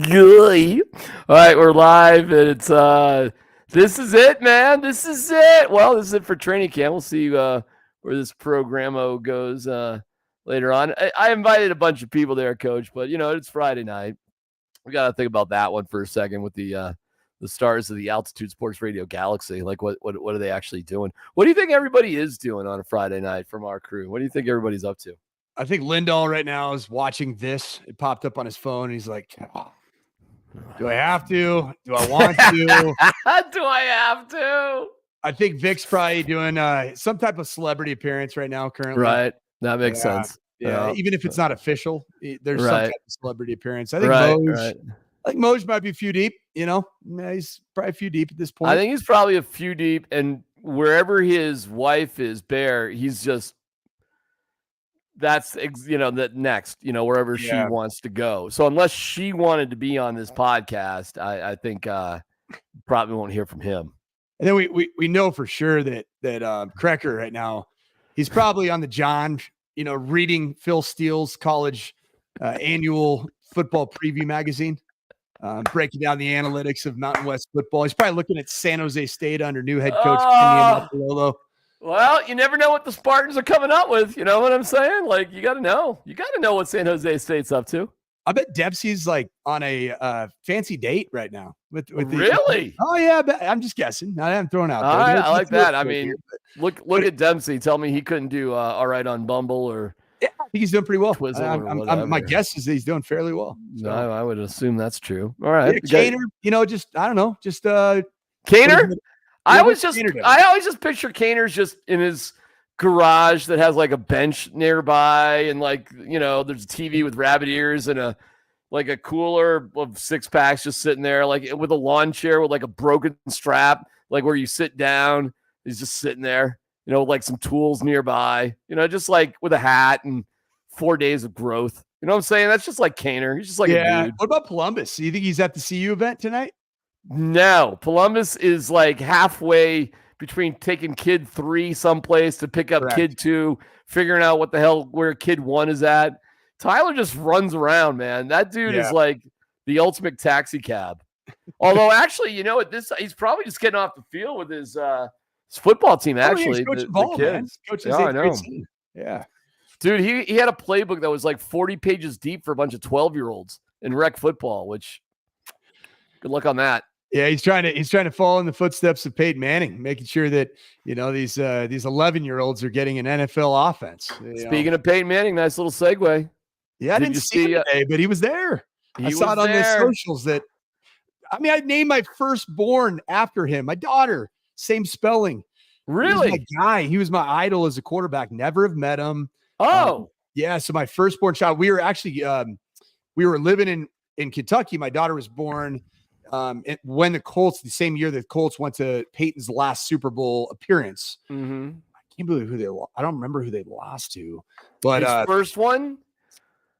Gooey. All right, we're live, and it's this is it, man. This is it. Well, this is it for training camp. We'll see where this programo goes later on. I invited a bunch of people there, Coach, but it's Friday night. We got to think about that one for a second with the stars of the Altitude Sports Radio Galaxy. Like, what are they actually doing? What do you think everybody is doing on a Friday night from our crew? What do you think everybody's up to? I think Lindahl right now is watching this. It popped up on his phone. And he's like, do I have to? Do I want to? Do I have to? I think Vic's probably doing some type of celebrity appearance right now currently. Right. That makes sense. Yeah. Even if it's not official, there's some type of celebrity appearance. I think Moj might be a few deep, he's probably a few deep at this point. I think he's probably a few deep, and wherever his wife is, Bear, he's just, that next, wherever she wants to go. So unless she wanted to be on this podcast, I think probably won't hear from him. And then we know for sure that Krecker right now, he's probably on the John, reading Phil Steele's college annual football preview magazine, breaking down the analytics of Mountain West football. He's probably looking at San Jose State under new head coach Kenny Amalolo. Well, you never know what the Spartans are coming up with. You know what I'm saying? Like, you got to know. You got to know what San Jose State's up to. I bet Dempsey's like on a fancy date right now. With really? Oh yeah, I'm just guessing. I'm throwing out there. I like that. I mean, look at Dempsey. Tell me he couldn't do all right on Bumble or. Yeah, I think he's doing pretty well. My guess is that he's doing fairly well. So. No, I would assume that's true. All right, Kaner. I don't know, Kaner. I always just picture Kaner's just in his garage that has like a bench nearby, and like there's a TV with rabbit ears and a cooler of 6-packs just sitting there, like with a lawn chair with like a broken strap, like where you sit down. He's just sitting there, with like some tools nearby, just like with a hat and 4 days of growth. You know what I'm saying? That's just like Kaner. He's just like a dude. What about Columbus? Do you think he's at the CU event tonight? No, Columbus is like halfway between taking kid 3 someplace to pick up kid 2, figuring out what the hell where kid 1 is at. Tyler just runs around, man. That dude is like the ultimate taxi cab. Although actually, he's probably just getting off the field with his football team. Actually, he's coaching ball, man. I know. Yeah, dude, he had a playbook that was like 40 pages deep for a bunch of 12-year-olds in rec football. Which, good luck on that. Yeah, he's trying to follow in the footsteps of Peyton Manning, making sure that these 11-year-olds are getting an NFL offense. Speaking of Peyton Manning, nice little segue. Yeah, I didn't see him today, but he was there. I saw it on the socials that. I mean, I named my firstborn after him. My daughter, same spelling. Really? He was my guy. He was my idol as a quarterback. Never have met him. Oh, yeah. So my firstborn child. We were actually we were living in Kentucky. My daughter was born. When the same year that the Colts went to Peyton's last Super Bowl appearance. Mm-hmm. I can't believe I don't remember who they lost to, but his first one.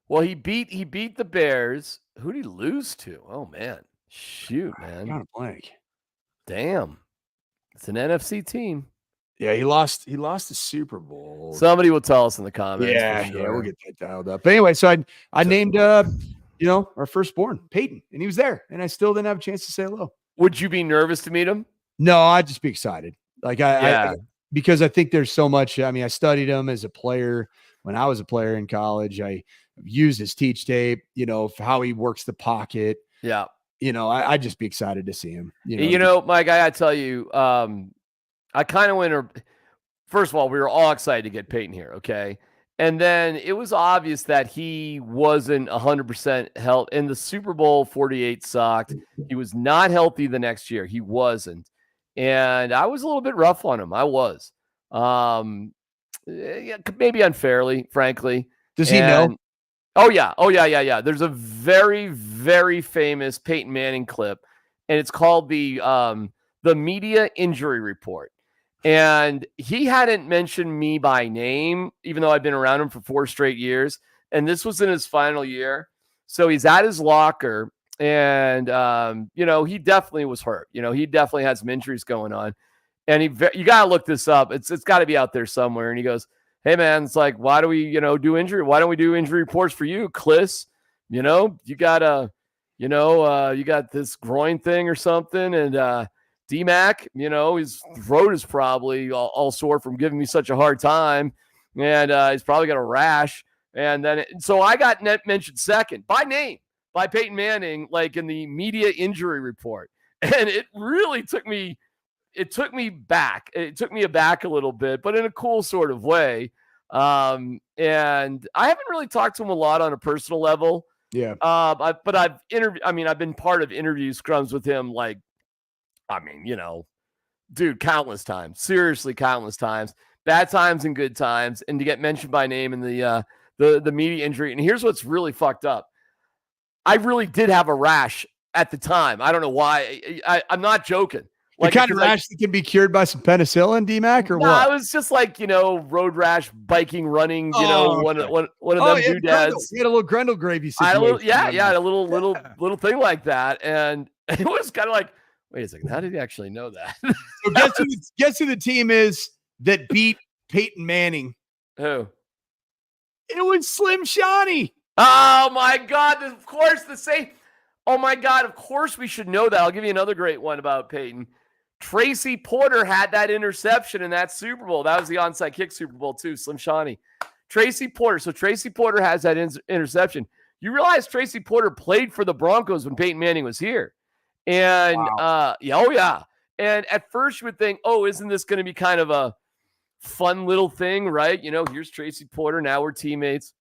Well, he beat the Bears. Who did he lose to? Oh man, shoot, man, got a blank. Damn, it's an NFC team. Yeah, he lost the Super Bowl. Somebody will tell us in the comments. Yeah, we'll get that dialed up. But anyway, so I named our firstborn, Peyton, and he was there, and I still didn't have a chance to say hello. Would you be nervous to meet him? No, I'd just be excited. Like because I think there's so much. I mean, I studied him as a player when I was a player in college. I used his teach tape, for how he works the pocket. Yeah. I'd just be excited to see him. Mike, I gotta tell you, I kind of went. First of all, we were all excited to get Peyton here. Okay. And then it was obvious that he wasn't 100% healthy. In the Super Bowl 48 sucked. He was not healthy the next year. He wasn't. And I was a little bit rough on him. I was. Maybe unfairly, frankly. Does he know? Oh, yeah. There's a very, very famous Peyton Manning clip, and it's called the Media Injury Report. And he hadn't mentioned me by name, even though I've been around him for 4 straight years. And this was in his final year. So he's at his locker, and, he definitely was hurt. He definitely had some injuries going on. And you got to look this up. It's got to be out there somewhere. And he goes, hey, man, it's like, why do we, do injury? Why don't we do injury reports for you, Kliss? you got you got this groin thing or something. And DMac, his throat is probably all sore from giving me such a hard time. And he's probably got a rash. And then, so I got mentioned second by name by Peyton Manning, like in the media injury report. And it really took me back. It took me aback a little bit, but in a cool sort of way. And I haven't really talked to him a lot on a personal level. Yeah. But I've been part of interview scrums with him. Dude, countless times, seriously, countless times, bad times and good times. And to get mentioned by name in the media injury. And here's what's really fucked up. I really did have a rash at the time. I don't know why. I'm not joking. Like, the kind of rash that can be cured by some penicillin, DMac, or what? I was just like, road rash, biking, running, one of them doodads. You had a little Grendel gravy situation. I had a little thing like that. And it was kind of like, wait a second, how did he actually know that? So guess who the team is that beat Peyton Manning? Who? It was Slim Shawnee. Oh, my God. Of course, oh, my God. Of course we should know that. I'll give you another great one about Peyton. Tracy Porter had that interception in that Super Bowl. That was the onside kick Super Bowl too, Slim Shawnee. Tracy Porter. So Tracy Porter has that interception. You realize Tracy Porter played for the Broncos when Peyton Manning was here. And, wow. Yeah. And at first you would think, oh, isn't this going to be kind of a fun little thing, right? Here's Tracy Porter. Now we're teammates.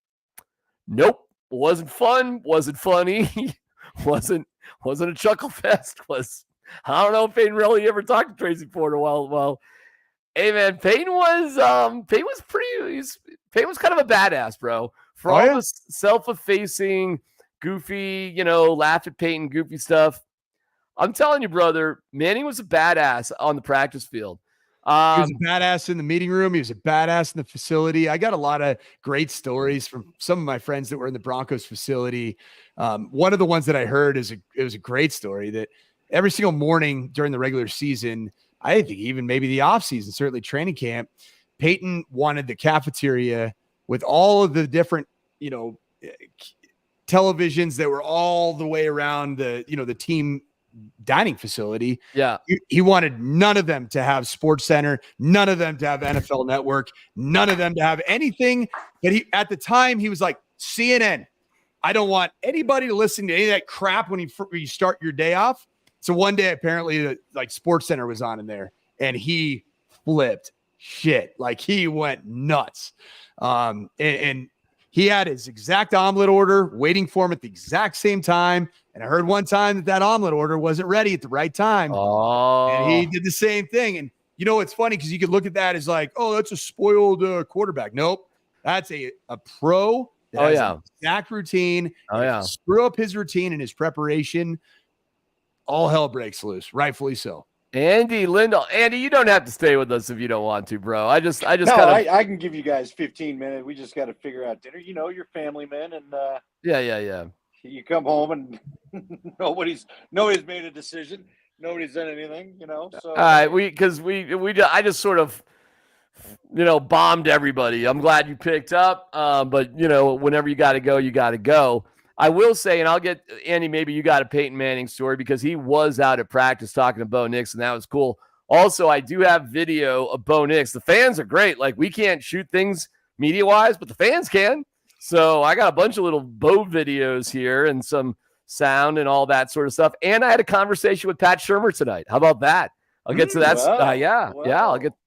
Nope. Wasn't fun. Wasn't funny. wasn't a chuckle fest. I don't know if Peyton really ever talked to Tracy Porter. Well, hey man, Peyton was kind of a badass, bro. For all the self-effacing, goofy, laugh at Peyton, goofy stuff. I'm telling you, brother, Manning was a badass on the practice field. He was a badass in the meeting room. He was a badass in the facility. I got a lot of great stories from some of my friends that were in the Broncos facility. One of the ones that I heard it was a great story that every single morning during the regular season, I think even maybe the offseason, certainly training camp, Peyton wanted the cafeteria with all of the different, televisions that were all the way around the team dining facility. Yeah. He wanted none of them to have Sports Center, none of them to have NFL Network, none of them to have anything that at the time he was like, CNN. I don't want anybody to listen to any of that crap when you start your day off. So one day, apparently, like Sports Center was on in there, and he flipped shit. Like, he went nuts. And he had his exact omelet order waiting for him at the exact same time. And I heard one time that omelet order wasn't ready at the right time. Oh. And he did the same thing. And it's funny because you could look at that as like, oh, that's a spoiled quarterback. Nope. That's a pro that has an exact routine. Oh, yeah. Screw up his routine and his preparation, all hell breaks loose, rightfully so. Andy Lindahl. Andy, you don't have to stay with us if you don't want to, bro. I I can give you guys 15 minutes. We just got to figure out dinner. You're family men, and yeah. You come home and nobody's made a decision. Nobody's done anything. So all right, I just sort of bombed everybody. I'm glad you picked up, but whenever you got to go, you got to go. I will say, and I'll get Andy, maybe you got a Peyton Manning story because he was out at practice talking to Bo Nix, and that was cool. Also, I do have video of Bo Nix. The fans are great. Like, we can't shoot things media-wise, but the fans can. So I got a bunch of little Bo videos here and some sound and all that sort of stuff. And I had a conversation with Pat Shurmur tonight. How about that? I'll get to that.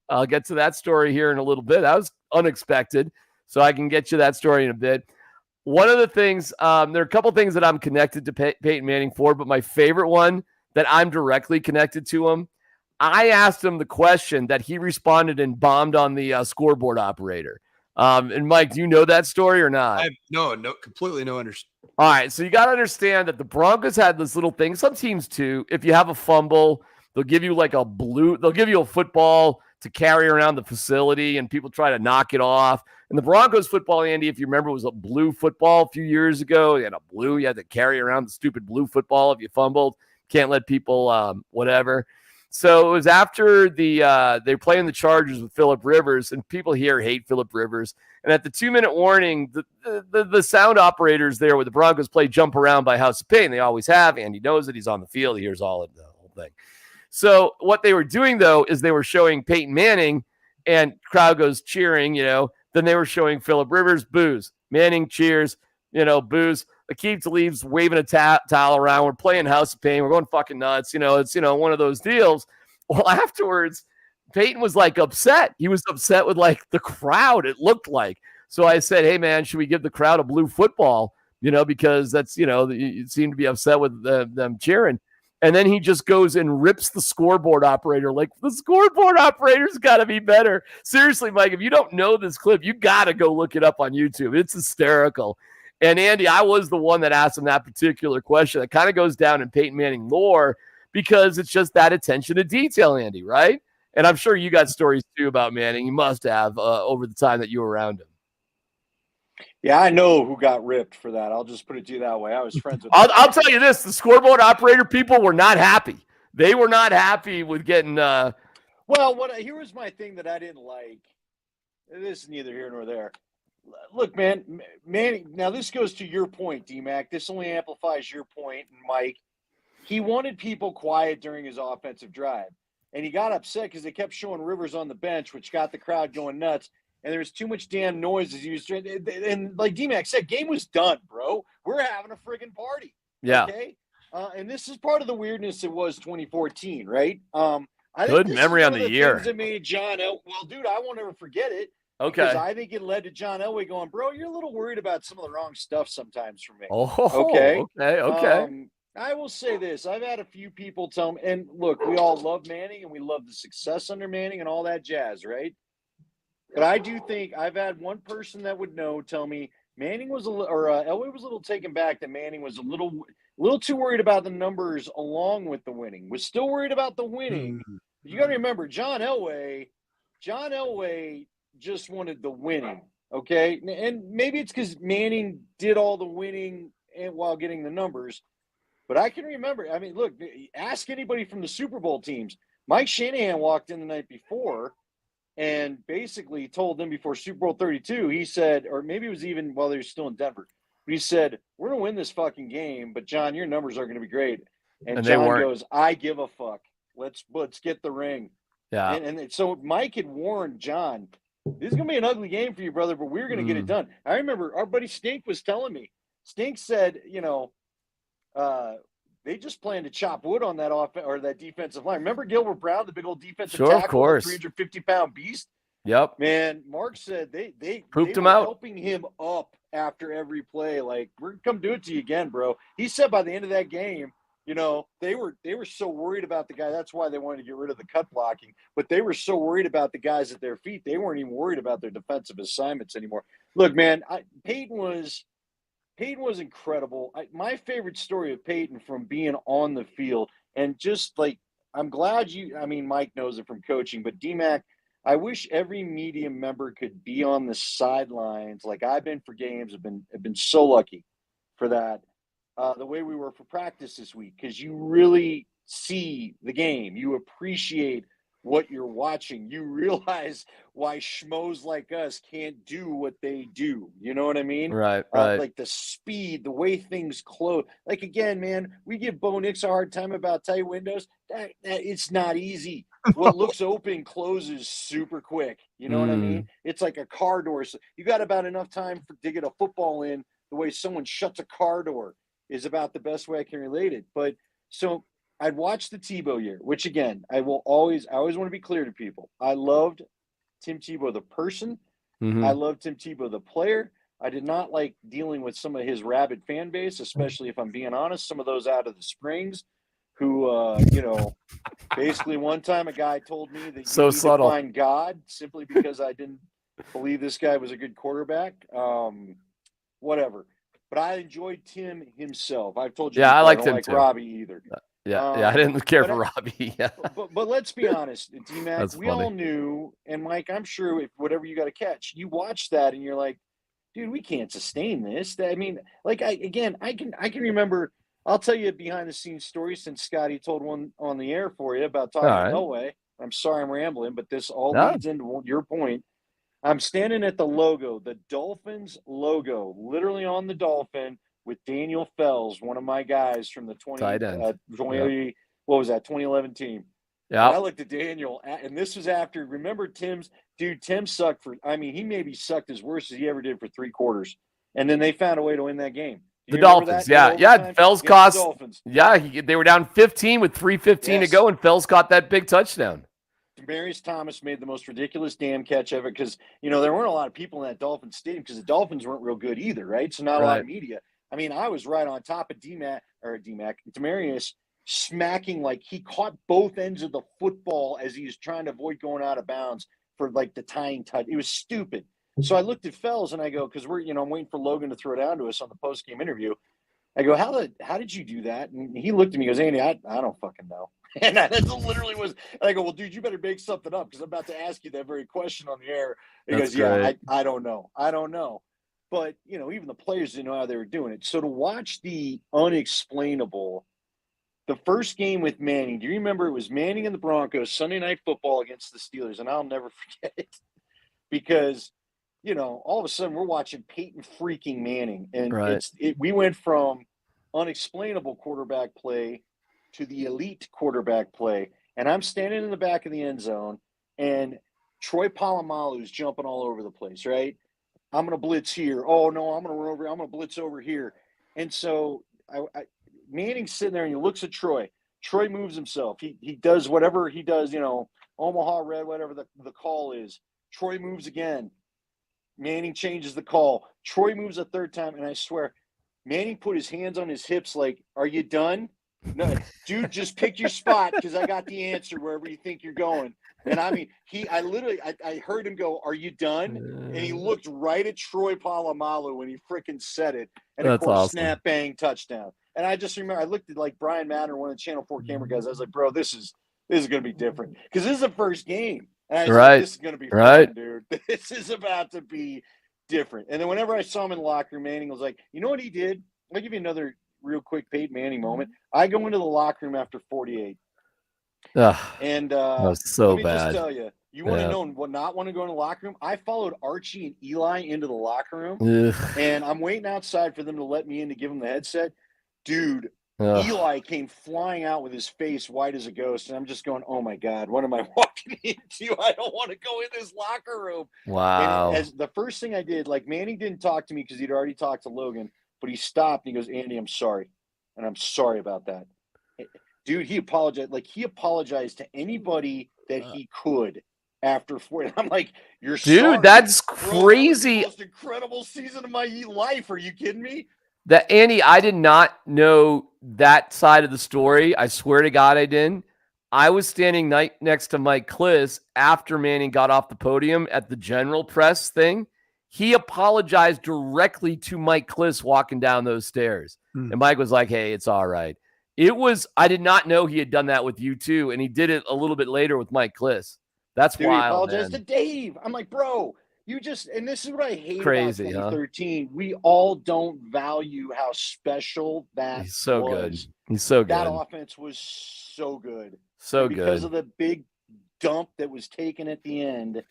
I'll get to that story here in a little bit. That was unexpected, so I can get you that story in a bit. One of the things, there are a couple things that I'm connected to Peyton Manning for, but my favorite one that I'm directly connected to him, I asked him the question that he responded and bombed on the scoreboard operator. And Mike, do you know that story or not? No, completely no understanding. All right, so you got to understand that the Broncos had this little thing. Some teams too. If you have a fumble, they'll give you they'll give you a football to carry around the facility, and people try to knock it off. And the Broncos football, Andy, if you remember, was a blue football a few years ago. You had to carry around the stupid blue football if you fumbled. Can't let people whatever. So it was after they're playing the Chargers with Phillip Rivers, and people here hate Phillip Rivers. And at the 2-minute warning, the sound operators there with the Broncos play jump around by House of Pain. They always have. Andy knows it. He's on the field. He hears all of the whole thing. So what they were doing, though, is they were showing Peyton Manning, and crowd goes cheering, Then they were showing Phillip Rivers, boos. Manning cheers, boos. Aqib Talib's waving a towel around. We're playing House of Pain. We're going fucking nuts. It's, one of those deals. Well, afterwards, Peyton was like upset. He was upset with like the crowd, it looked like. So I said, hey, man, should we give the crowd a blue football? Because that's, you seem to be upset with them cheering. And then he just goes and rips the scoreboard operator. Like, the scoreboard operator's got to be better. Seriously, Mike, if you don't know this clip, you got to go look it up on YouTube. It's hysterical. And Andy, I was the one that asked him that particular question. That kind of goes down in Peyton Manning lore because it's just that attention to detail, Andy, right? And I'm sure you got stories too about Manning. You must have over the time that you were around him. Yeah, I know who got ripped for that. I'll just put it to you that way. I was friends with I'll tell you this. The scoreboard operator people were not happy. They were not happy with getting Well, here was my thing that I didn't like. This is neither here nor there. Look, man, Manning, now this goes to your point, DMac. This only amplifies your point, and Mike. He wanted people quiet during his offensive drive. And he got upset because they kept showing Rivers on the bench, which got the crowd going nuts. And there was too much damn noise as he was trying. And like DMac said, game was done, bro. We're having a friggin' party. Yeah. Okay. And this is part of the weirdness it was 2014, right? I think good memory on the year. That made John well, dude, I won't ever forget it. Okay. Because I think it led to John Elway going, bro, you're a little worried about some of the wrong stuff sometimes for me. Oh, okay. Okay. I will say this. I've had a few people tell me, and look, we all love Manning and we love the success under Manning and all that jazz, right? But I do think I've had one person that would know tell me Manning was Elway was a little taken back that Manning was a little too worried about the numbers along with the winning. Was still worried about the winning. You got to remember, John Elway just wanted the winning, okay? And maybe it's because Manning did all the winning and while getting the numbers. But I can remember, I mean, look, ask anybody from the Super Bowl teams. Mike Shanahan walked in the night before and basically told them before Super Bowl 32, he said, or maybe it was even while they were still in Denver, but he said, we're going to win this fucking game, but John, your numbers are going to be great. And John goes, I give a fuck. Let's get the ring. Yeah. And so Mike had warned John, this is going to be an ugly game for you, brother, but we're going to get it done. I remember our buddy Stink was telling me, Stink said, they just plan to chop wood on that that defensive line. Remember Gilbert Brown, the big old defensive tackle, of course, 350-pound beast. Yep. Man, Mark said they pooped him out, helping him up after every play. Like, we're gonna come do it to you again, bro. He said by the end of that game, they were so worried about the guy. That's why they wanted to get rid of the cut blocking. But they were so worried about the guys at their feet, they weren't even worried about their defensive assignments anymore. Look, man, Peyton was incredible. My favorite story of Peyton from being on the field, and just like, I'm glad Mike knows it from coaching, but DMac, I wish every media member could be on the sidelines like I've been for games. I've been so lucky for that. The way we were for practice this week, because you really see the game. You appreciate what you're watching. You realize why schmoes like us can't do what they do. You know what I mean? Right. Like the speed, the way things close. Like, again, man, we give Bo Nix a hard time about tight windows. That it's not easy. What looks open closes super quick. You know what I mean? It's like a car door. So you got about enough time to get a football in. The way someone shuts a car door is about the best way I can relate it. But so I'd watch the Tebow year, which, again, I always want to be clear to people. I loved Tim Tebow, the person. I loved Tim Tebow, the player. I did not like dealing with some of his rabid fan base, especially if I'm being honest, some of those out of the Springs who, basically one time a guy told me that you need to find God simply because I didn't believe this guy was a good quarterback. Whatever. But I enjoyed Tim himself. I've told you. Yeah, I liked don't him like too. Robbie either. Yeah, I didn't care for Robbie. Yeah. But let's be honest, DMac, we funny. all knew, and Mike, I'm sure if whatever you got to catch, you watch that and you're like, dude, we can't sustain this. I mean, like, I can remember. I'll tell you a behind the scenes story since Scotty told one on the air for you about talking to Elway. I'm sorry I'm rambling, but this all leads into your point. I'm standing at the logo, the Dolphins logo, literally on the Dolphin with Daniel Fells, one of my guys from the 2011 team. Yeah. I looked at Daniel, and this was after, remember Tim sucked he maybe sucked as worse as he ever did for 3 quarters. And then they found a way to win that game. The Dolphins, yeah. Fells cost, they were down 15 with 3:15 to go, and Fells caught that big touchdown. Demaryius Thomas made the most ridiculous damn catch ever because, there weren't a lot of people in that Dolphins stadium because the Dolphins weren't real good either, right? So not a lot of media. I mean, I was right on top of Demaryius, smacking, like he caught both ends of the football as he was trying to avoid going out of bounds for like the tying touch. It was stupid. So I looked at Fells and I go, because I'm waiting for Logan to throw down to us on the post-game interview. I go, how did you do that? And he looked at me and goes, Andy, I don't fucking know. And that literally was, and I go, well, dude, you better make something up because I'm about to ask you that very question on the air. He goes, yeah, I don't know. I don't know. But, even the players didn't know how they were doing it. So to watch the unexplainable, the first game with Manning, do you remember it was Manning and the Broncos, Sunday Night Football against the Steelers? And I'll never forget it because, all of a sudden we're watching Peyton freaking Manning. And we went from unexplainable quarterback play to the elite quarterback play. And I'm standing in the back of the end zone, and Troy Polamalu's jumping all over the place, right? I'm going to blitz here. Oh, no, I'm going to run over. I'm going to blitz over here. And so Manning's sitting there, and he looks at Troy. Troy moves himself. He does whatever he does, Omaha Red, whatever the call is. Troy moves again. Manning changes the call. Troy moves a third time, and I swear, Manning put his hands on his hips like, are you done? No, dude, just pick your spot because I got the answer wherever you think you're going. And I mean, I heard him go, are you done? And he looked right at Troy Polamalu when he freaking said it. And of course, snap, bang, touchdown. And I just remember, I looked at like Brian Madden, one of the Channel 4 camera guys. I was like, bro, this is going to be different because this is the first game. And I was like, this is going to be fun, dude. This is about to be different. And then whenever I saw him in the locker room, Manning was like, you know what he did? I'll give you another real quick Peyton Manning moment. I go into the locker room after 48. And that was so let me bad. Just tell you, want to know what not want to go in the locker room? I followed Archie and Eli into the locker room, and I'm waiting outside for them to let me in to give them the headset. Dude, Eli came flying out with his face white as a ghost, and I'm just going, oh my God, what am I walking into? I don't want to go in this locker room. Wow. And as the first thing I did, like Manning didn't talk to me because he'd already talked to Logan, but he stopped and he goes, Andy, I'm sorry. And I'm sorry about that. Dude, he apologized. Like, he apologized to anybody that he could after 40. I'm like, you're sorry. Dude, that's crazy. That was the most incredible season of my life. Are you kidding me? That, Andy, I did not know that side of the story. I swear to God I didn't. I was standing next to Mike Kliss after Manning got off the podium at the general press thing. He apologized directly to Mike Kliss walking down those stairs. And Mike was like, hey, it's all right. I did not know he had done that with you too. And he did it a little bit later with Mike Kliss. That's wild. He apologized to Dave. I'm like, bro, and this is what I hate about 2013. Huh? We all don't value how special that He's so was. Good. He's so good. That offense was so good. So good. Because of the big dump that was taken at the end.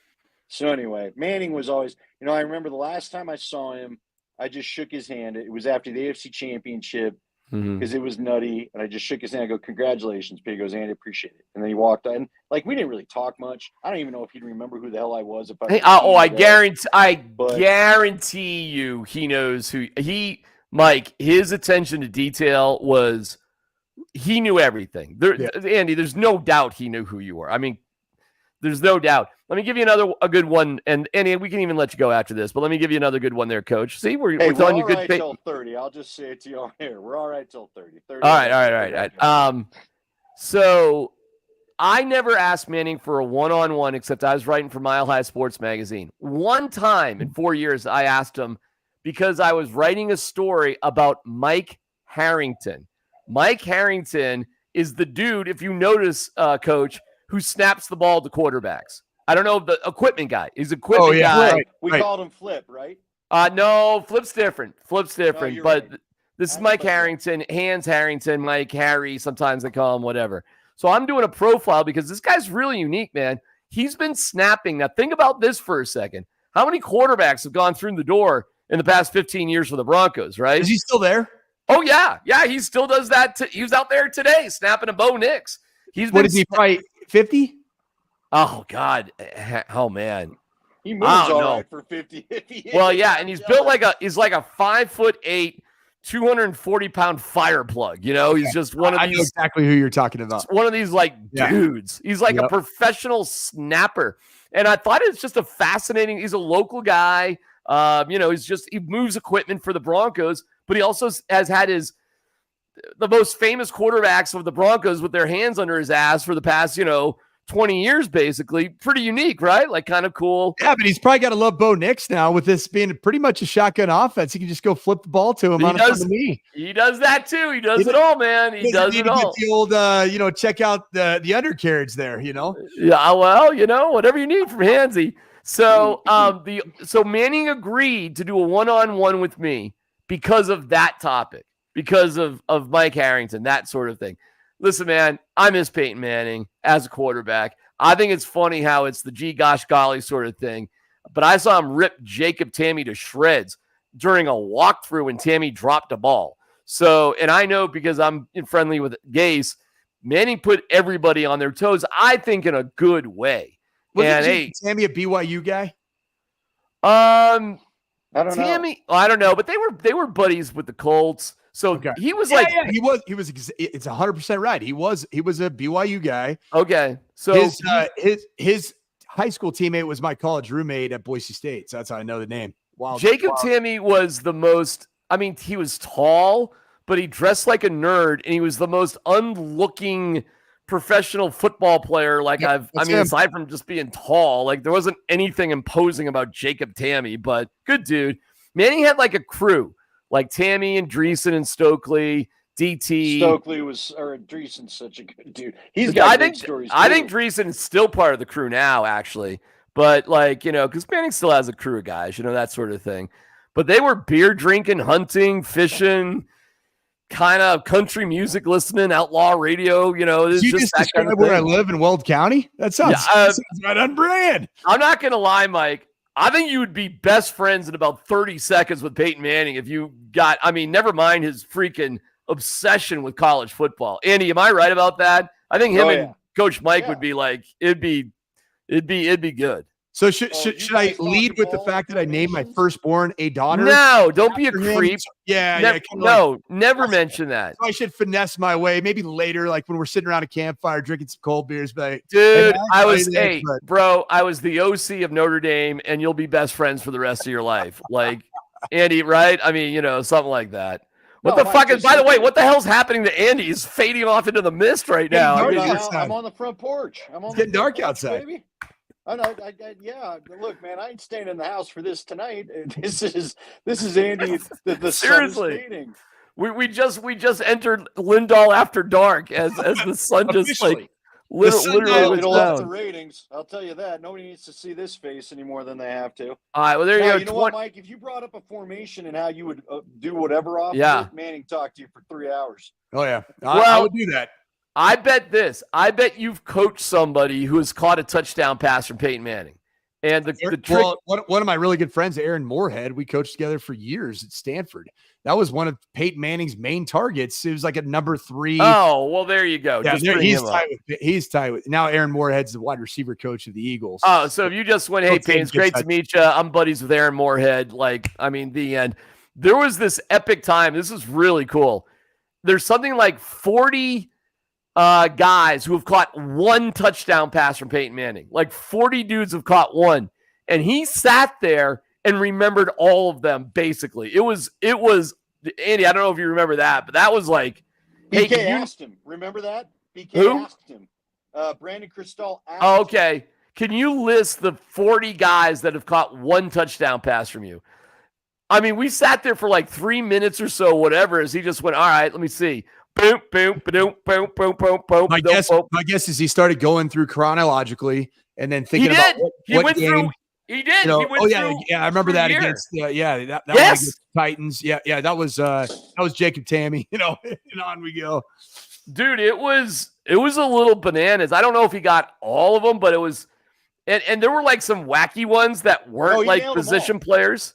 So anyway, Manning was always, I remember the last time I saw him, I just shook his hand. It was after the AFC Championship because it was nutty. And I just shook his hand. I go, congratulations, Pete. He goes, Andy, appreciate it. And then he walked on. Like, we didn't really talk much. I don't even know if he'd remember who the hell I was. I guarantee you he knows who Mike, his attention to detail was, he knew everything. Andy, there's no doubt he knew who you were. I mean, there's no doubt. Let me give you a good one, and we can even let you go after this. But let me give you another good one there, Coach. See, we're telling you good. Right till 30. I'll just say it to you on here. We're all right till 30. All right. So I never asked Manning for a one-on-one, except I was writing for Mile High Sports Magazine. One time in 4 years, I asked him because I was writing a story about Mike Harrington. Mike Harrington is the dude, if you notice, Coach, who snaps the ball to quarterbacks. I don't know, the equipment guy. He's equipment guy. Right. We called him Flip, right? No, Flip's different. But right. This is Mike Harrington, Hans Harrington, Mike Harry. Sometimes they call him whatever. So I'm doing a profile because this guy's really unique, man. He's been snapping. Now think about this for a second. How many quarterbacks have gone through the door in the past 15 years for the Broncos, right? Is he still there? Oh, yeah. Yeah, he still does that. He was out there today snapping a Bo Nix. What is he, probably 50? Oh, God. Oh, man. He moves all right for 50. Well, yeah, and he's built like a 5'8", 240-pound fire plug. You know, he's just one of these. I know exactly who you're talking about. One of these dudes. He's like a professional snapper. And I thought it's just a fascinating. He's a local guy. You know, he moves equipment for the Broncos, but he also has had the most famous quarterbacks of the Broncos with their hands under his ass for the past, 20 years, basically. Pretty unique, right? Like, kind of cool. Yeah, but he's probably got to love Bo Nix now with this being pretty much a shotgun offense. He can just go flip the ball to him on the knee. He does that too. He does it all, man. He does it all. The old, check out the undercarriage there, Yeah, well, whatever you need from Hansy. So, so Manning agreed to do a one-on-one with me because of that topic, because of Mike Harrington, that sort of thing. Listen, man, I miss Peyton Manning as a quarterback. I think it's funny how it's the gee gosh golly sort of thing. But I saw him rip Jacob Tamme to shreds during a walkthrough when Tamme dropped a ball. So, and I know because I'm friendly with Gase, Manning put everybody on their toes, I think, in a good way. Was Tamme a BYU guy? I don't know. I don't know, but they were buddies with the Colts. So he was he was. It's 100% right. He was a BYU guy. Okay, so his high school teammate was my college roommate at Boise State. So that's how I know the name. Wow. Jacob Tamme was the most. I mean, he was tall, but he dressed like a nerd, and he was the most unlooking professional football player. Aside from just being tall, like there wasn't anything imposing about Jacob Tamme. But good dude. Manning had like a crew. Like Tamme and Dreesen and Stokely, DT. Dreesen's such a good dude. He's got good stories too. I think Dreesen is still part of the crew now, actually. But because Manning still has a crew of guys, that sort of thing. But they were beer drinking, hunting, fishing, kind of country music listening, outlaw radio. You just describe where I live in Weld County? That sounds right on brand. I'm not going to lie, Mike. I think you would be best friends in about 30 seconds with Peyton Manning if you got, never mind his freaking obsession with college football. Andy, am I right about that? I think him and Coach Mike would be like, it'd be good. So should I lead with the fact that I named my firstborn a daughter? No, don't be a creep. Never mention that. So I should finesse my way. Maybe later, like when we're sitting around a campfire drinking some cold beers. But dude, I was the OC of Notre Dame, and you'll be best friends for the rest of your life. Like Andy, right? Something like that. What the fuck is? By the way, what the hell's happening to Andy? He's fading off into the mist right now. I'm on the front porch. It's getting dark outside. Baby. I know. Look, man, I ain't staying in the house for this tonight. This is Andy. The seriously. Sun we just entered Lindahl after dark as the sun just like literally it'll up the ratings. I'll tell you that. Nobody needs to see this face any more than they have to. All right. Well, there you go. You know what, Mike? If you brought up a formation and how you would do whatever off, Manning talked to you for 3 hours. Oh yeah, I would do that. I bet you've coached somebody who has caught a touchdown pass from Peyton Manning. And the trick. Well, one of my really good friends, Aaron Moorhead, we coached together for years at Stanford. That was one of Peyton Manning's main targets. It was like a number 3. Oh, well, there you go. Yeah, he's tied with. Now Aaron Moorhead's the wide receiver coach of the Eagles. Oh, so if you just went, hey, Peyton, it's great to meet you. I'm buddies with Aaron Moorhead. The end. There was this epic time. This is really cool. There's something like 40 guys who have caught one touchdown pass from Peyton Manning. Like 40 dudes have caught one. And he sat there and remembered all of them, basically. It was Andy, I don't know if you remember that, but that was like BK asked him. Remember that? BK asked him. Brandon Cristal asked him. Okay. Can you list the 40 guys that have caught one touchdown pass from you? We sat there for like 3 minutes or so, whatever, as he just went, all right, let me see. Boom, boom, boom, boom, boom, boom, boom. My guess is he started going through chronologically and then thinking about what game. He did. I remember that year. Against that one against Titans. Yeah, that was Jacob Tamme. And on we go. Dude, it was a little bananas. I don't know if he got all of them, but it was And there were like some wacky ones that weren't like position players.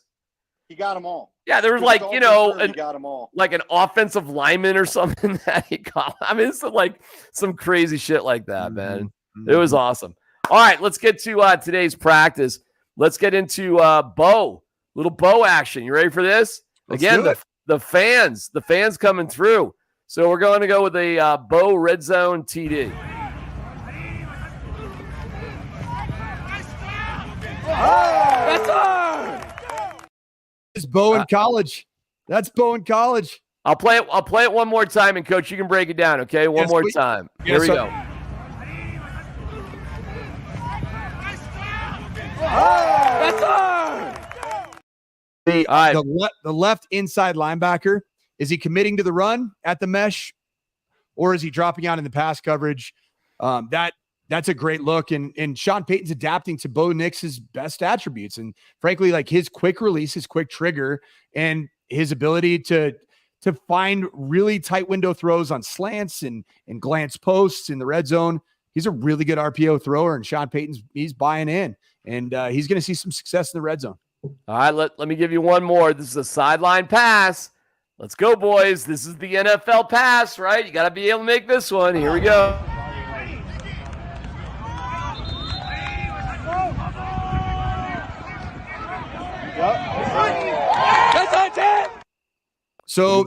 He got them all. Yeah, there was like, he got them all. Like an offensive lineman or something that he caught. I mean, it's like some crazy shit like that, man. It was awesome. All right, let's get to today's practice. Let's get into little bow action. You ready for this? Again, the fans coming through. So we're going to go with a bow red zone TD. It's Bo in college. That's Bo in college. I'll play it one more time, and Coach, you can break it down, okay? One more time. Here we go. The left inside linebacker, is he committing to the run at the mesh, or is he dropping out in the pass coverage? That's a great look. And Sean Payton's adapting to Bo Nix's best attributes. And frankly, like his quick release, his quick trigger, and his ability to find really tight window throws on slants and glance posts in the red zone. He's a really good RPO thrower, and Sean Payton's he's buying in, and he's going to see some success in the red zone. All right, let me give you one more. This is a sideline pass. Let's go, boys. This is the NFL pass, right? You got to be able to make this one. Here we go. So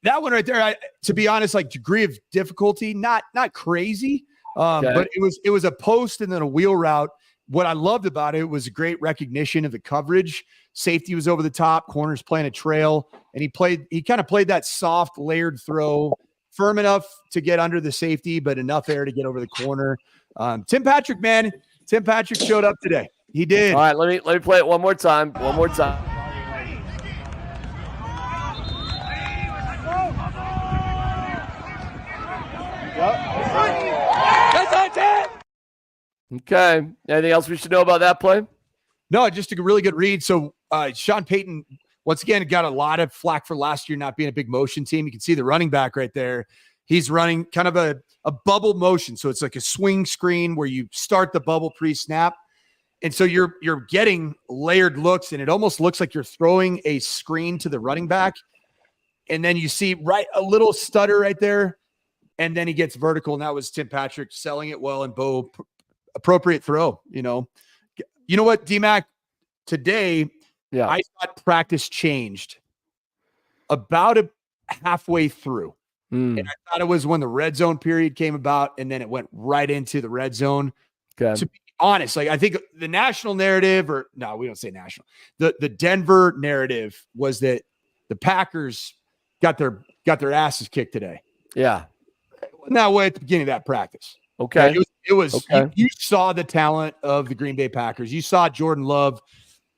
that one right there, to be honest, like degree of difficulty, not crazy, but it was a post and then a wheel route. What I loved about it was a great recognition of the coverage. Safety was over the top, corners playing a trail, and he kind of played that soft layered throw, firm enough to get under the safety, but enough air to get over the corner. Tim Patrick showed up today. He did. All right, let me play it one more time. Okay. Anything else we should know about that play? No, just a really good read. So Sean Payton, once again, got a lot of flack for last year not being a big motion team. You can see the running back right there. He's running kind of a bubble motion. So it's like a swing screen where you start the bubble pre-snap. And so you're getting layered looks, and it almost looks like you're throwing a screen to the running back. And then you see a little stutter right there, and then he gets vertical, and that was Tim Patrick selling it well, and Bo appropriate throw. You know what, DMac, today, I thought practice changed about halfway through. And I thought it was when the red zone period came about, and then it went right into the red zone. Okay. To be honest, like I think the national narrative, or no, we don't say national. The Denver narrative was that the Packers got their asses kicked today. Yeah. It wasn't that way at the beginning of that practice. Okay. It was okay. You saw the talent of the Green Bay Packers. You saw Jordan Love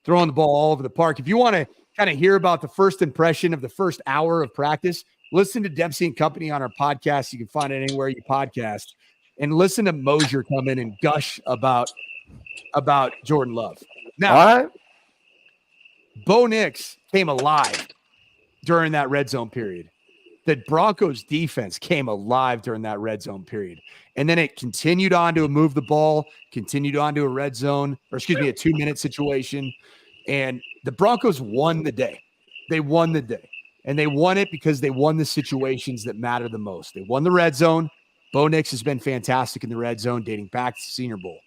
throwing the ball all over the park. If you want to kind of hear about the first impression of the first hour of practice, listen to Dempsey and Company on our podcast. You can find it anywhere you podcast. And listen to Mosier come in and gush about Jordan Love. Now, Bo Nix came alive during that red zone period. The Broncos defense came alive during that red zone period. And then it continued on to move the ball, continued on to a red zone, or a 2-minute situation. And the Broncos won the day. They won the day. And they won it because they won the situations that matter the most. They won the red zone. Bo Nix has been fantastic in the red zone dating back to the Senior Bowl.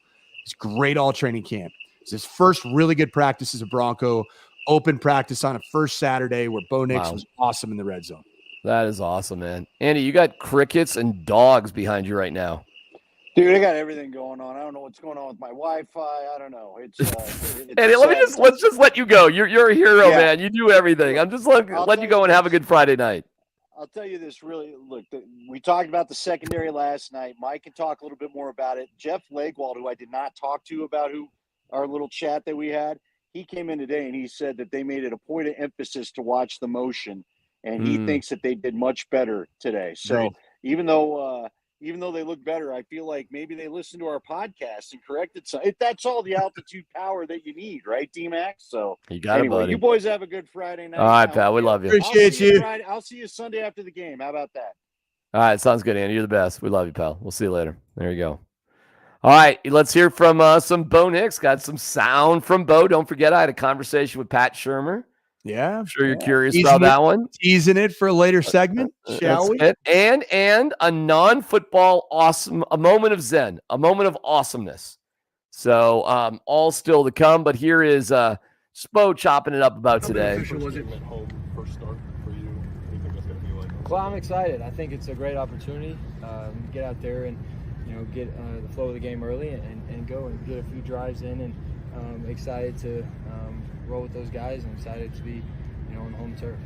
It's great all training camp. It's his first really good practice as a Bronco, open practice on a first Saturday where Bo Nix was awesome in the red zone. That is awesome, man. Andy, you got crickets and dogs behind you right now. Dude, I got everything going on. I don't know what's going on with my Wi-Fi. I don't know. It's Andy, let's just let you go. You're a hero, man. You do everything. I'm just letting you go and have a good Friday night. I'll tell you this, really. Look, we talked about the secondary last night. Mike can talk a little bit more about it. Jeff Legwald, who I did not talk to about our little chat that we had, he came in today and he said that they made it a point of emphasis to watch the motion, and he thinks that they did much better today. So even though they look better, I feel like maybe they listened to our podcast and corrected some. That's all the altitude power that you need, right, DMac? So you got it, buddy. You boys have a good Friday night. All right, pal. We love you. Appreciate you. I'll see you Sunday after the game. How about that? All right. Sounds good, Andy. You're the best. We love you, pal. We'll see you later. There you go. All right, let's hear from some Bo Nix. Got some sound from Bo. Don't forget, I had a conversation with Pat Shermer. Yeah. I'm sure you're curious about that one. Teasing it for a later segment, shall we? It. And a non-football a moment of zen, a moment of awesomeness. So all still to come, but here is Spo chopping it up about today. Was it first start for you? What do you think that's going to be like? Well, I'm excited. I think it's a great opportunity. Get out there and get the flow of the game early and go and get a few drives in, and excited to roll with those guys, and excited to be on home turf.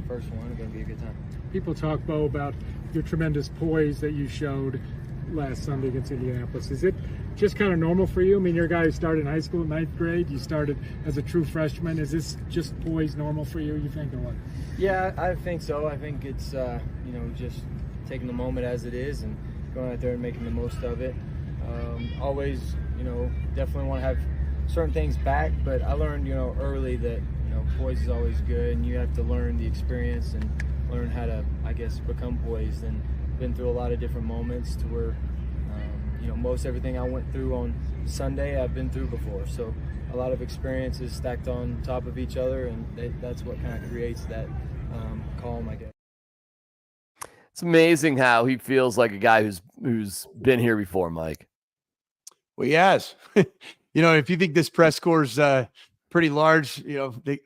First one, going to be a good time. People talk, Bo, about your tremendous poise that you showed last Sunday against Indianapolis. Is it just kind of normal for you? I mean, you're a guy who started in high school in 9th grade. You started as a true freshman. Is this just poise normal for you think, or what? Yeah, I think so. I think it's just taking the moment as it is and going out there and making the most of it. Always, definitely want to have certain things back, but I learned, early that, poise is always good, and you have to learn the experience and learn how to, I guess, become poised. And been through a lot of different moments to where, most everything I went through on Sunday, I've been through before. So a lot of experiences stacked on top of each other, and that's what kind of creates that calm, I guess. It's amazing how he feels like a guy who's been here before, Mike. Well, he has. If you think this press score's pretty large, they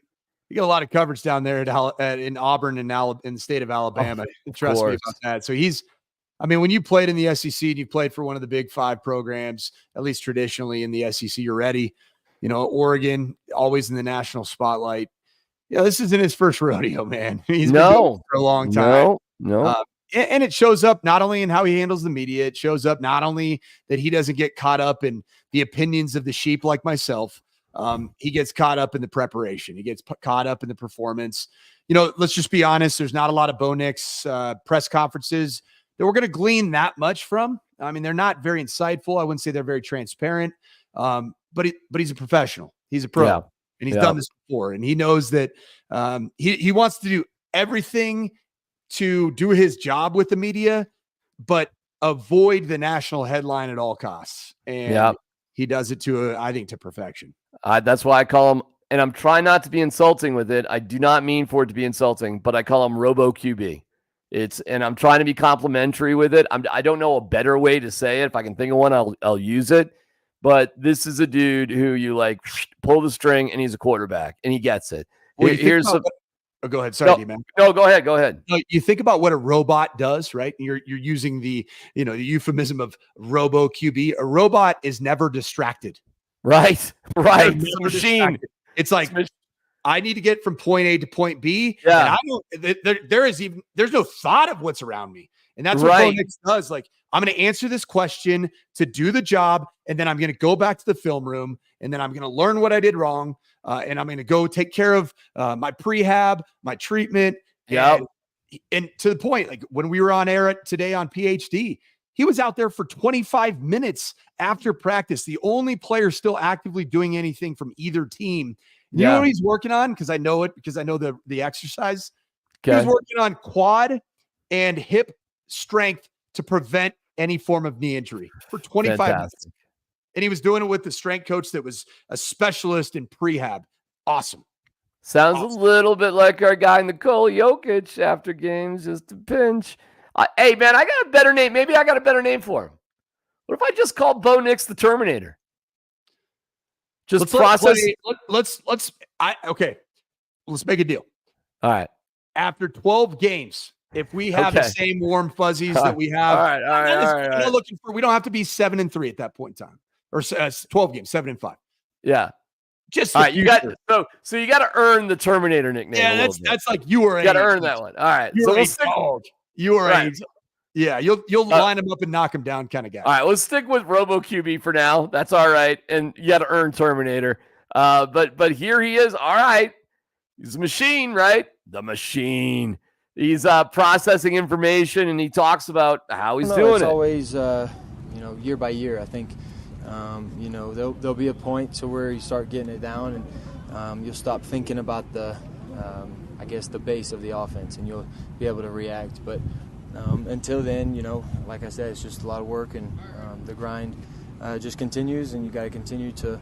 get a lot of coverage down there in Auburn and in the state of Alabama. Trust me about that. So when you played in the SEC and you played for one of the Big Five programs, at least traditionally in the SEC, you're ready. Oregon, always in the national spotlight. This isn't his first rodeo, man. He's been doing it for a long time. No. And it shows up not only in how he handles the media, it shows up not only that he doesn't get caught up in the opinions of the sheep like myself. He gets caught up in the preparation. He gets caught up in the performance. Let's just be honest. There's not a lot of Bo Nix press conferences that we're going to glean that much from. I mean, they're not very insightful. I wouldn't say they're very transparent. But he's a professional. He's a pro, and he's done this before. And he knows that he wants to do everything to do his job with the media, but avoid the national headline at all costs. And he does it to perfection. That's why I call him, and I'm trying not to be insulting with it. I do not mean for it to be insulting, but I call him Robo QB. And I'm trying to be complimentary with it. I don't know a better way to say it. If I can think of one, I'll use it. But this is a dude who you pull the string, and he's a quarterback, and he gets it. Well, go ahead. Sorry, D-Man. No, go ahead. Go ahead. You think about what a robot does, right? You're using the euphemism of Robo QB. A robot is never distracted. Right. It's a machine. Distracted. It's like I need to get from point A to point B. Yeah. And there's no thought of what's around me. And that's what Bo Nix does. Like, I'm going to answer this question to do the job, and then I'm going to go back to the film room, and then I'm going to learn what I did wrong, and I'm going to go take care of my prehab, my treatment. And to the point, like when we were on air today on PhD, he was out there for 25 minutes after practice, the only player still actively doing anything from either team. You know what he's working on? Because I know it, because I know the exercise. Okay. He was working on quad and hip strength to prevent any form of knee injury for 25 minutes. And he was doing it with the strength coach that was a specialist in prehab. Awesome. Sounds a little bit like our guy Nikola Jokic after games, just a pinch. Hey, man, I got a better name. Maybe I got a better name for him. What if I just called Bo Nix the Terminator? Let's make a deal. All right. After 12 games, if we have the same warm fuzzies that we have, all right. Looking for, we don't have to be 7-3 at that point in time, or 12 games, 7-5. Yeah. Just all right. You got so you got to earn the Terminator nickname. Yeah, that's like you got to earn that one. All right. You are you'll line him up and knock him down kind of guy. All right, let's stick with Robo QB for now. That's all right, and you got to earn Terminator. But here he is. All right, he's a machine, right? The machine. He's processing information, and he talks about how he's doing it's it. Always, year by year. I think, there'll be a point to where you start getting it down, and you'll stop thinking about the base of the offense, and you'll be able to react. But until then, like I said, it's just a lot of work and the grind just continues, and you got to continue to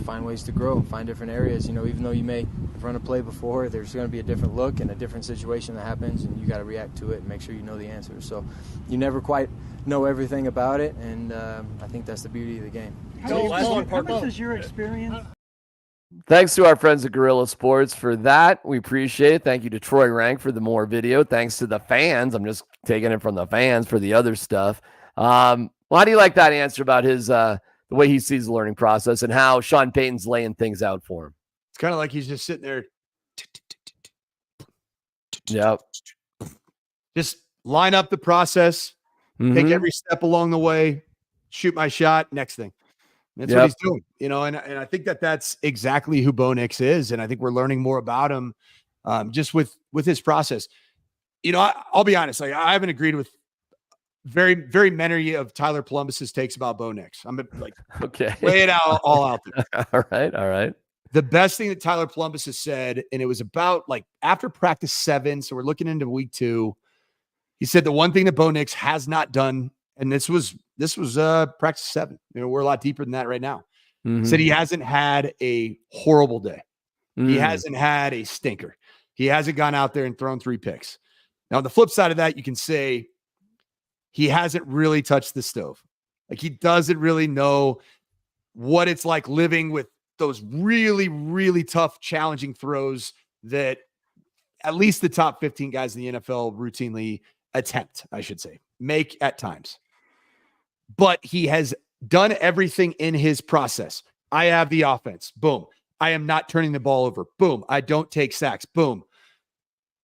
find ways to grow and find different areas. Even though you may have run a play before, there's going to be a different look and a different situation that happens, and you got to react to it and make sure you know the answers. So you never quite know everything about it, and I think that's the beauty of the game. How much is your experience? Thanks to our friends at Gorilla Sports for that. We appreciate it. Thank you to Troy Rank for the more video. Thanks to the fans. I'm just taking it from the fans for the other stuff. How do you like that answer about his the way he sees the learning process and how Sean Payton's laying things out for him? It's kind of like he's just sitting there. Yep. Just line up the process, take every step along the way, shoot my shot, next thing. That's what he's doing, and I think that's exactly who Bo Nix is. And I think we're learning more about him just with his process. I'll be honest, I haven't agreed with very, very many of Tyler Columbus's takes about Bo Nix. I'm like, okay, lay it all out there. All right. The best thing that Tyler Columbus has said, and it was about like after practice 7, so we're looking into week 2. He said the one thing that Bo Nix has not done, and this was practice 7. We're a lot deeper than that right now. Said he hasn't had a horrible day. He hasn't had a stinker. He hasn't gone out there and thrown 3 picks. Now, on the flip side of that, you can say he hasn't really touched the stove. Like, he doesn't really know what it's like living with those really, really tough, challenging throws that at least the top 15 guys in the NFL routinely attempt, I should say, make at times. But he has done everything in his process. I have the offense. Boom. I am not turning the ball over. Boom. I don't take sacks. Boom.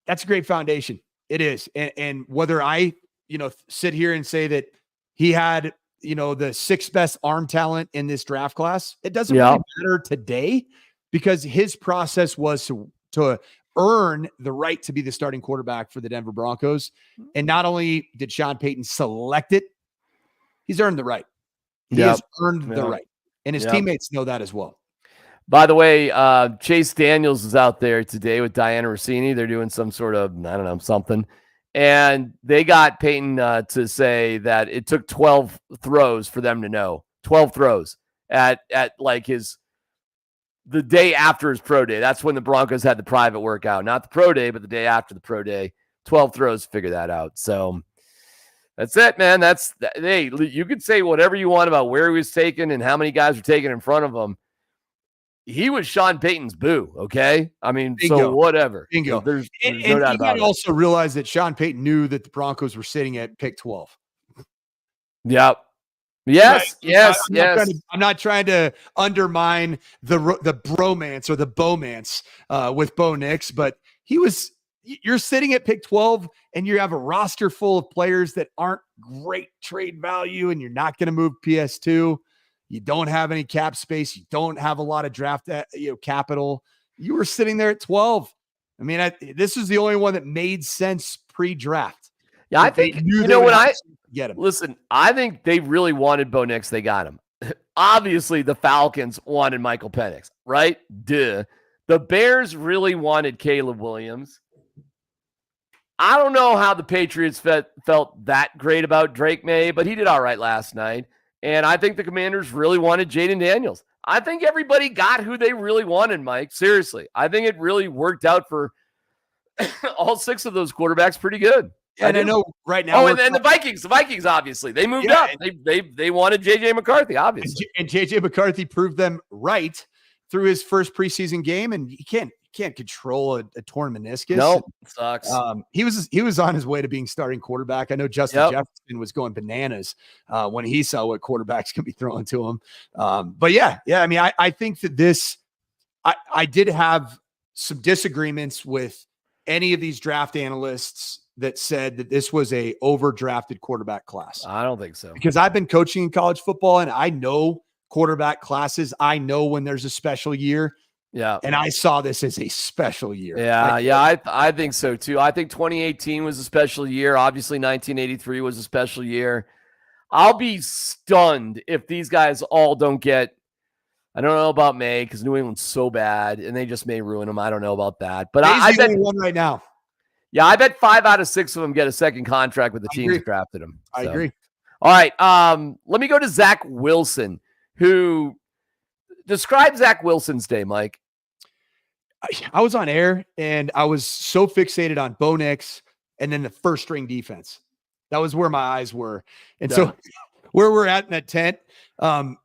That's a great foundation. It is. And whether I, sit here and say that he had, the 6th best arm talent in this draft class, it doesn't really matter today, because his process was to earn the right to be the starting quarterback for the Denver Broncos. And not only did Sean Payton select it, he's earned the right. He has earned the right. And his teammates know that as well. By the way, Chase Daniels is out there today with Diana Rossini. They're doing some sort of, something. And they got Payton to say that it took 12 throws for them to know. 12 throws at like the day after his pro day. That's when the Broncos had the private workout. Not the pro day, but the day after the pro day. 12 throws to figure that out. So that's it, man. Hey, you could say whatever you want about where he was taken and how many guys were taken in front of him. He was Sean Payton's boo, okay? I mean, Bingo. So whatever. Bingo. There's no doubt about it. Also realize that Sean Payton knew that the Broncos were sitting at pick 12. Yep. Yes, right. Yes. I'm not trying to undermine the bromance or the bomance with Bo Nix, but you're sitting at pick 12 and you have a roster full of players that aren't great trade value, and you're not going to move PS2. You don't have any cap space. You don't have a lot of draft capital. You were sitting there at 12. I mean, this is the only one that made sense pre-draft. Yeah, I think, get him. Listen, I think they really wanted Bo Nix. They got him. Obviously, the Falcons wanted Michael Penix, right? Duh. The Bears really wanted Caleb Williams. I don't know how the Patriots felt that great about Drake May, but he did all right last night. And I think the Commanders really wanted Jaden Daniels. I think everybody got who they really wanted, Mike. Seriously. I think it really worked out for all 6 of those quarterbacks pretty good. And I know right now. Oh, and then the Vikings, obviously. They moved up. They wanted J.J. McCarthy, obviously. And J.J. McCarthy proved them right through his first preseason game, and he can't control a torn meniscus. No, it sucks. He was on his way to being starting quarterback. I know Justin Jefferson was going bananas when he saw what quarterbacks can be throwing to him. But yeah. I mean, I think that this. I did have some disagreements with any of these draft analysts that said that this was a overdrafted quarterback class. I don't think so, because I've been coaching in college football and I know quarterback classes. I know when there's a special year. Yeah. And I saw this as a special year. I think so too. I think 2018 was a special year. Obviously 1983 was a special year. I'll be stunned if these guys all don't get, I don't know about May because New England's so bad and they just may ruin them. I don't know about that. But I bet one right now. Yeah, I bet 5 out of 6 of them get a second contract with the team that drafted them. I agree. All right. Let me go to Zach Wilson, who describes Zach Wilson's day, Mike. I was on air and I was so fixated on Bo Nix and then the first string defense. That was where my eyes were. And so where we're at in that tent,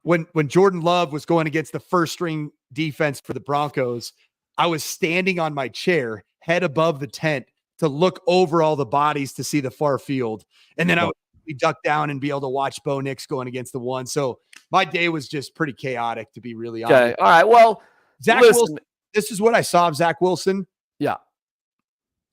when Jordan Love was going against the first string defense for the Broncos, I was standing on my chair, head above the tent, to look over all the bodies to see the far field. And then I would duck down and be able to watch Bo Nix going against the one. So my day was just pretty chaotic, to be really honest. Okay. All right. Well, Zach Wilson, this is what I saw of Zach Wilson. Yeah.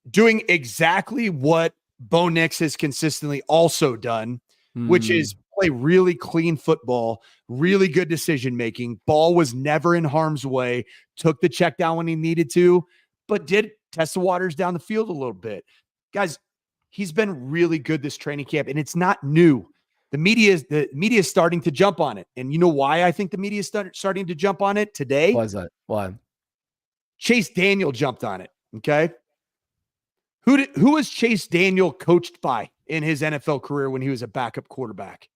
Doing exactly what Bo Nix has consistently also done, which is play really clean football, really good decision-making. Ball was never in harm's way, took the check down when he needed to, but did test the waters down the field a little bit. Guys, he's been really good this training camp, and it's not new. The media is starting to jump on it. And you know why I think the media is starting to jump on it today? Why is that? Why? Chase Daniel jumped on it, okay? Who was Chase Daniel coached by in his NFL career when he was a backup quarterback?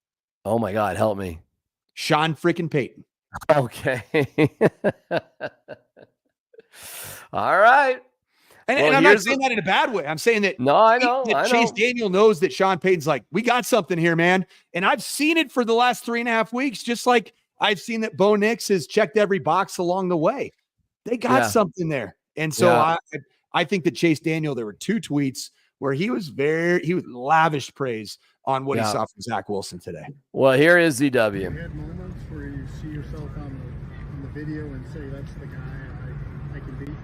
Oh, my God. Help me. Sean freaking Payton. Okay. All right. And I'm not saying that in a bad way. I'm saying that I know. Chase Daniel knows that Sean Payton's like, we got something here, man. And I've seen it for the last 3.5 weeks, just like I've seen that Bo Nix has checked every box along the way. They got something there. And so I think that Chase Daniel, there were 2 tweets where he was lavish praise on what he saw from Zach Wilson today. Well, here is ZW. You had moments where you see yourself on the video and say, that's the guy I can beat?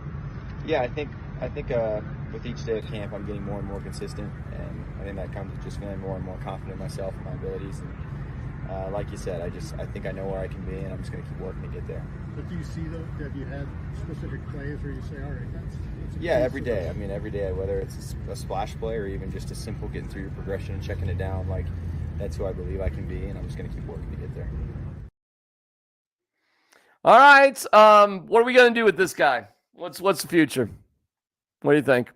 Yeah, I think with each day of camp, I'm getting more and more consistent, and I think that comes with just feeling more and more confident in myself and my abilities. And like you said, I think I know where I can be, and I'm just going to keep working to get there. But do you see have you had specific plays where you say, all right, that's every day. I mean, every day, whether it's a splash play or even just a simple getting through your progression and checking it down, like that's who I believe I can be, and I'm just going to keep working to get there. All right. What are we going to do with this guy? What's the future? What do you think?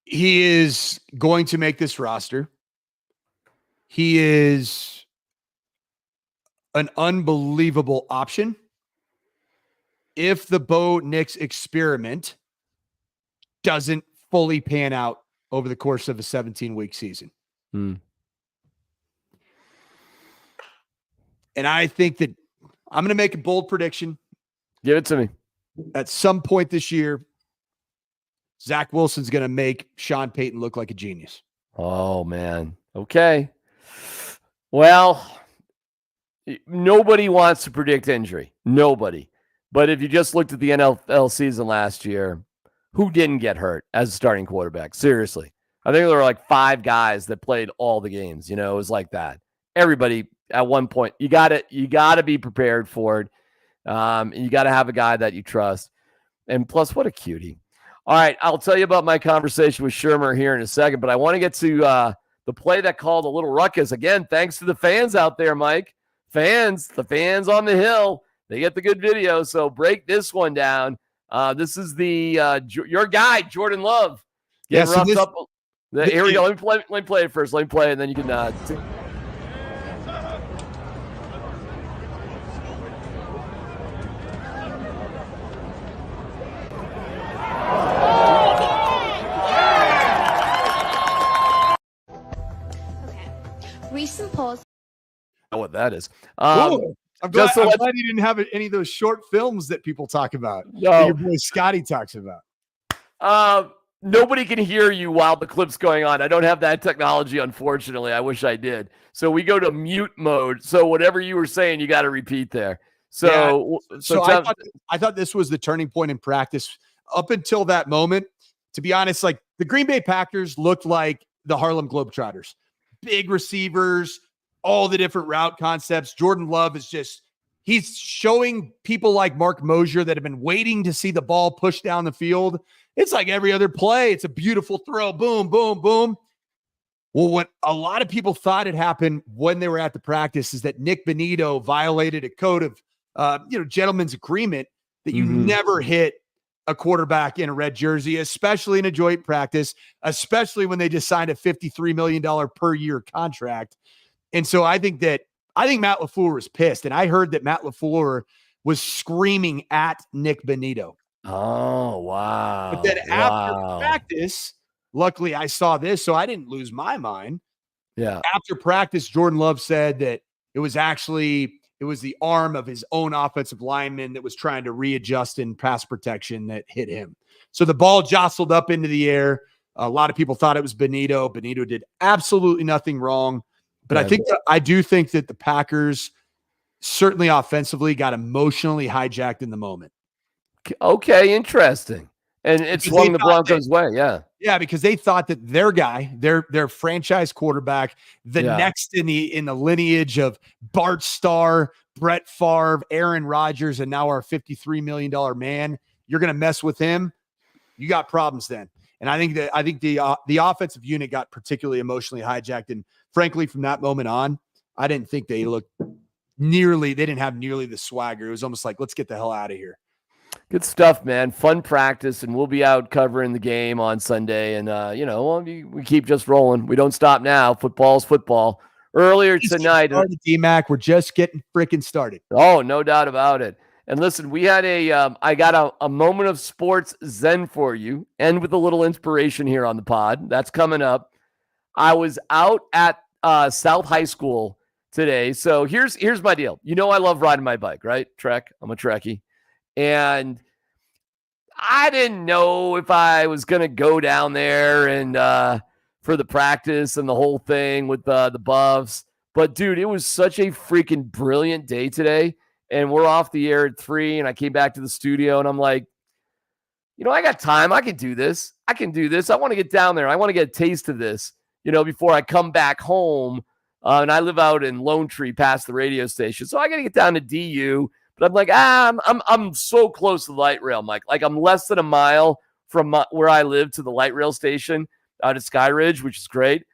He is going to make this roster. He is an unbelievable option if the Bo Nix experiment doesn't fully pan out over the course of a 17-week season. And I think that I'm going to make a bold prediction. Give it to me. At some point this year, Zach Wilson's going to make Sean Payton look like a genius. Oh, man. Okay. Well, nobody wants to predict injury. Nobody. But if you just looked at the NFL season last year, who didn't get hurt as a starting quarterback? Seriously. I think there were like 5 guys that played all the games. You know, it was like that. Everybody at one point, you got to be prepared for it. And you got to have a guy that you trust. And plus, what a cutie. All right, I'll tell you about my conversation with Shermer here in a second, but I want to get to the play that called a little ruckus. Again, thanks to the fans out there, Mike. The fans on the hill. They get the good video, so break this one down. This is your guy, Jordan Love. Getting roughed up. Here we go. Let me play it first. Let me play it, and then you can Recent polls. know what that is. I'm glad you didn't have any of those short films that people talk about. That your boy Scotty talks about. Nobody can hear you while the clip's going on. I don't have that technology, unfortunately. I wish I did. So we go to mute mode. So whatever you were saying, you got to repeat there. So I thought this was the turning point in practice. Up until that moment, to be honest, like the Green Bay Packers looked like the Harlem Globetrotters. Big receivers, all the different route concepts. Jordan Love he's showing people like Mark Mosier that have been waiting to see the ball push down the field. It's like every other play. It's a beautiful throw. Boom, boom, boom. Well, what a lot of people thought had happened when they were at the practice is that Nick Benito violated a code of, gentleman's agreement that you never hit a quarterback in a red jersey, especially in a joint practice, especially when they just signed a $53 million per year contract. And so I think Matt LaFleur was pissed. And I heard that Matt LaFleur was screaming at Nick Benito. Oh, wow. But then after practice, luckily I saw this, so I didn't lose my mind. Yeah. After practice, Jordan Love said that it was the arm of his own offensive lineman that was trying to readjust in pass protection that hit him. So the ball jostled up into the air. A lot of people thought it was Benito. Benito did absolutely nothing wrong. But I do think that the Packers certainly offensively got emotionally hijacked in the moment. Okay, interesting. And it swung the Broncos' way, yeah. Yeah, because they thought that their guy, their franchise quarterback, next in the lineage of Bart Starr, Brett Favre, Aaron Rodgers, and now our $53 million man, you're going to mess with him, you got problems then. And I think the offensive unit got particularly emotionally hijacked. And frankly, from that moment on, I didn't think they didn't have nearly the swagger. It was almost like, let's get the hell out of here. Good stuff, man. Fun practice, and we'll be out covering the game on Sunday. And, we keep just rolling. We don't stop now. Football's football. Earlier tonight. DMac, we're just getting freaking started. Oh, no doubt about it. And listen, we had I got a moment of sports zen for you, and with a little inspiration here on the pod. That's coming up. I was out at South High School today. So here's my deal. I love riding my bike, right? Trek. I'm a Trekkie. And I didn't know if I was going to go down there and for the practice and the whole thing with the Buffs. But, dude, it was such a freaking brilliant day today. And we're off the air at 3, and I came back to the studio, and I'm like, I got time. I can do this. I want to get down there. I want to get a taste of this, before I come back home. And I live out in Lone Tree past the radio station. So I got to get down to DU. But I'm like, I'm so close to the light rail, Mike. Like, I'm less than a mile from where I live to the light rail station out at Sky Ridge, which is great.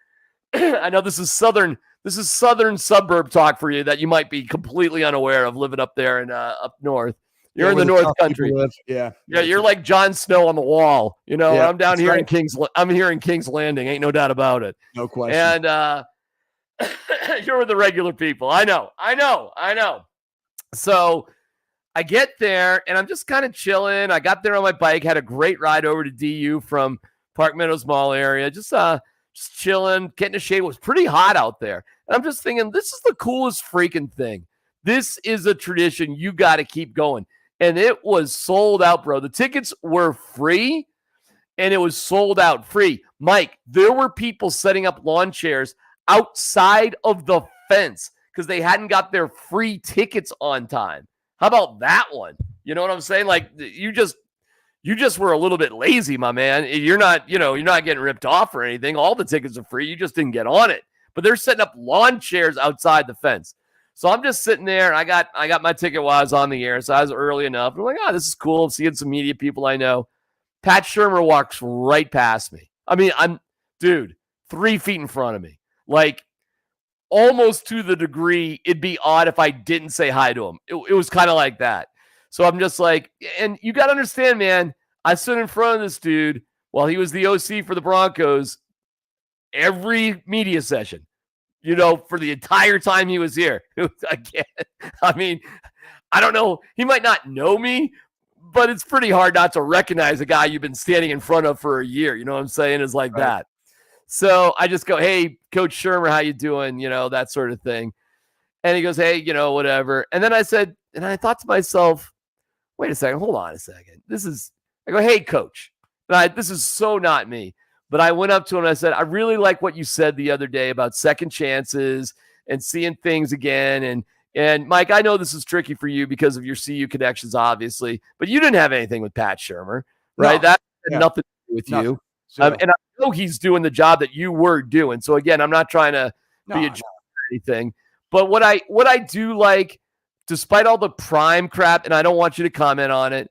I know this is southern suburb talk for you that you might be completely unaware of living up there and up north. You're in the North Country. Yeah. You're like Jon Snow on the wall. I'm down here in King's Landing. Ain't no doubt about it. No question. And you're with the regular people. I know. So I get there, and I'm just kind of chilling. I got there on my bike, had a great ride over to DU from Park Meadows Mall area, just chilling, getting a shade. It was pretty hot out there. And I'm just thinking, this is the coolest freaking thing. This is a tradition. You got to keep going. And it was sold out, bro. The tickets were free, and it was sold out free. Mike, there were people setting up lawn chairs outside of the fence because they hadn't got their free tickets on time. How about that one? You know what I'm saying? Like, you just were a little bit lazy, my man. You're not getting ripped off or anything. All the tickets are free. You just didn't get on it. But they're setting up lawn chairs outside the fence. So I'm just sitting there, and I got my ticket while I was on the air, so I was early enough. I'm like, this is cool. I'm seeing some media people I know. Pat Shurmur walks right past me. I mean, 3 feet in front of me. Like, almost to the degree it'd be odd if I didn't say hi to him. It was kind of like that. So I'm just like, and you got to understand, man, I stood in front of this dude while he was the OC for the Broncos every media session, for the entire time he was here. I mean, I don't know. He might not know me, but it's pretty hard not to recognize a guy you've been standing in front of for a year. You know what I'm saying? It's like that. So I just go, hey, Coach Shurmur, how you doing? That sort of thing. And he goes, hey, whatever. And then I said, and I thought to myself, wait a second, hold on a second. I go, hey, Coach. This is so not me. But I went up to him and I said, I really like what you said the other day about second chances and seeing things again. And Mike, I know this is tricky for you because of your CU connections, obviously, but you didn't have anything with Pat Shurmur, right? That had nothing to do with you. And I know he's doing the job that you were doing. So again, I'm not trying to be a jerk or anything. But what I do like, despite all the prime crap, and I don't want you to comment on it,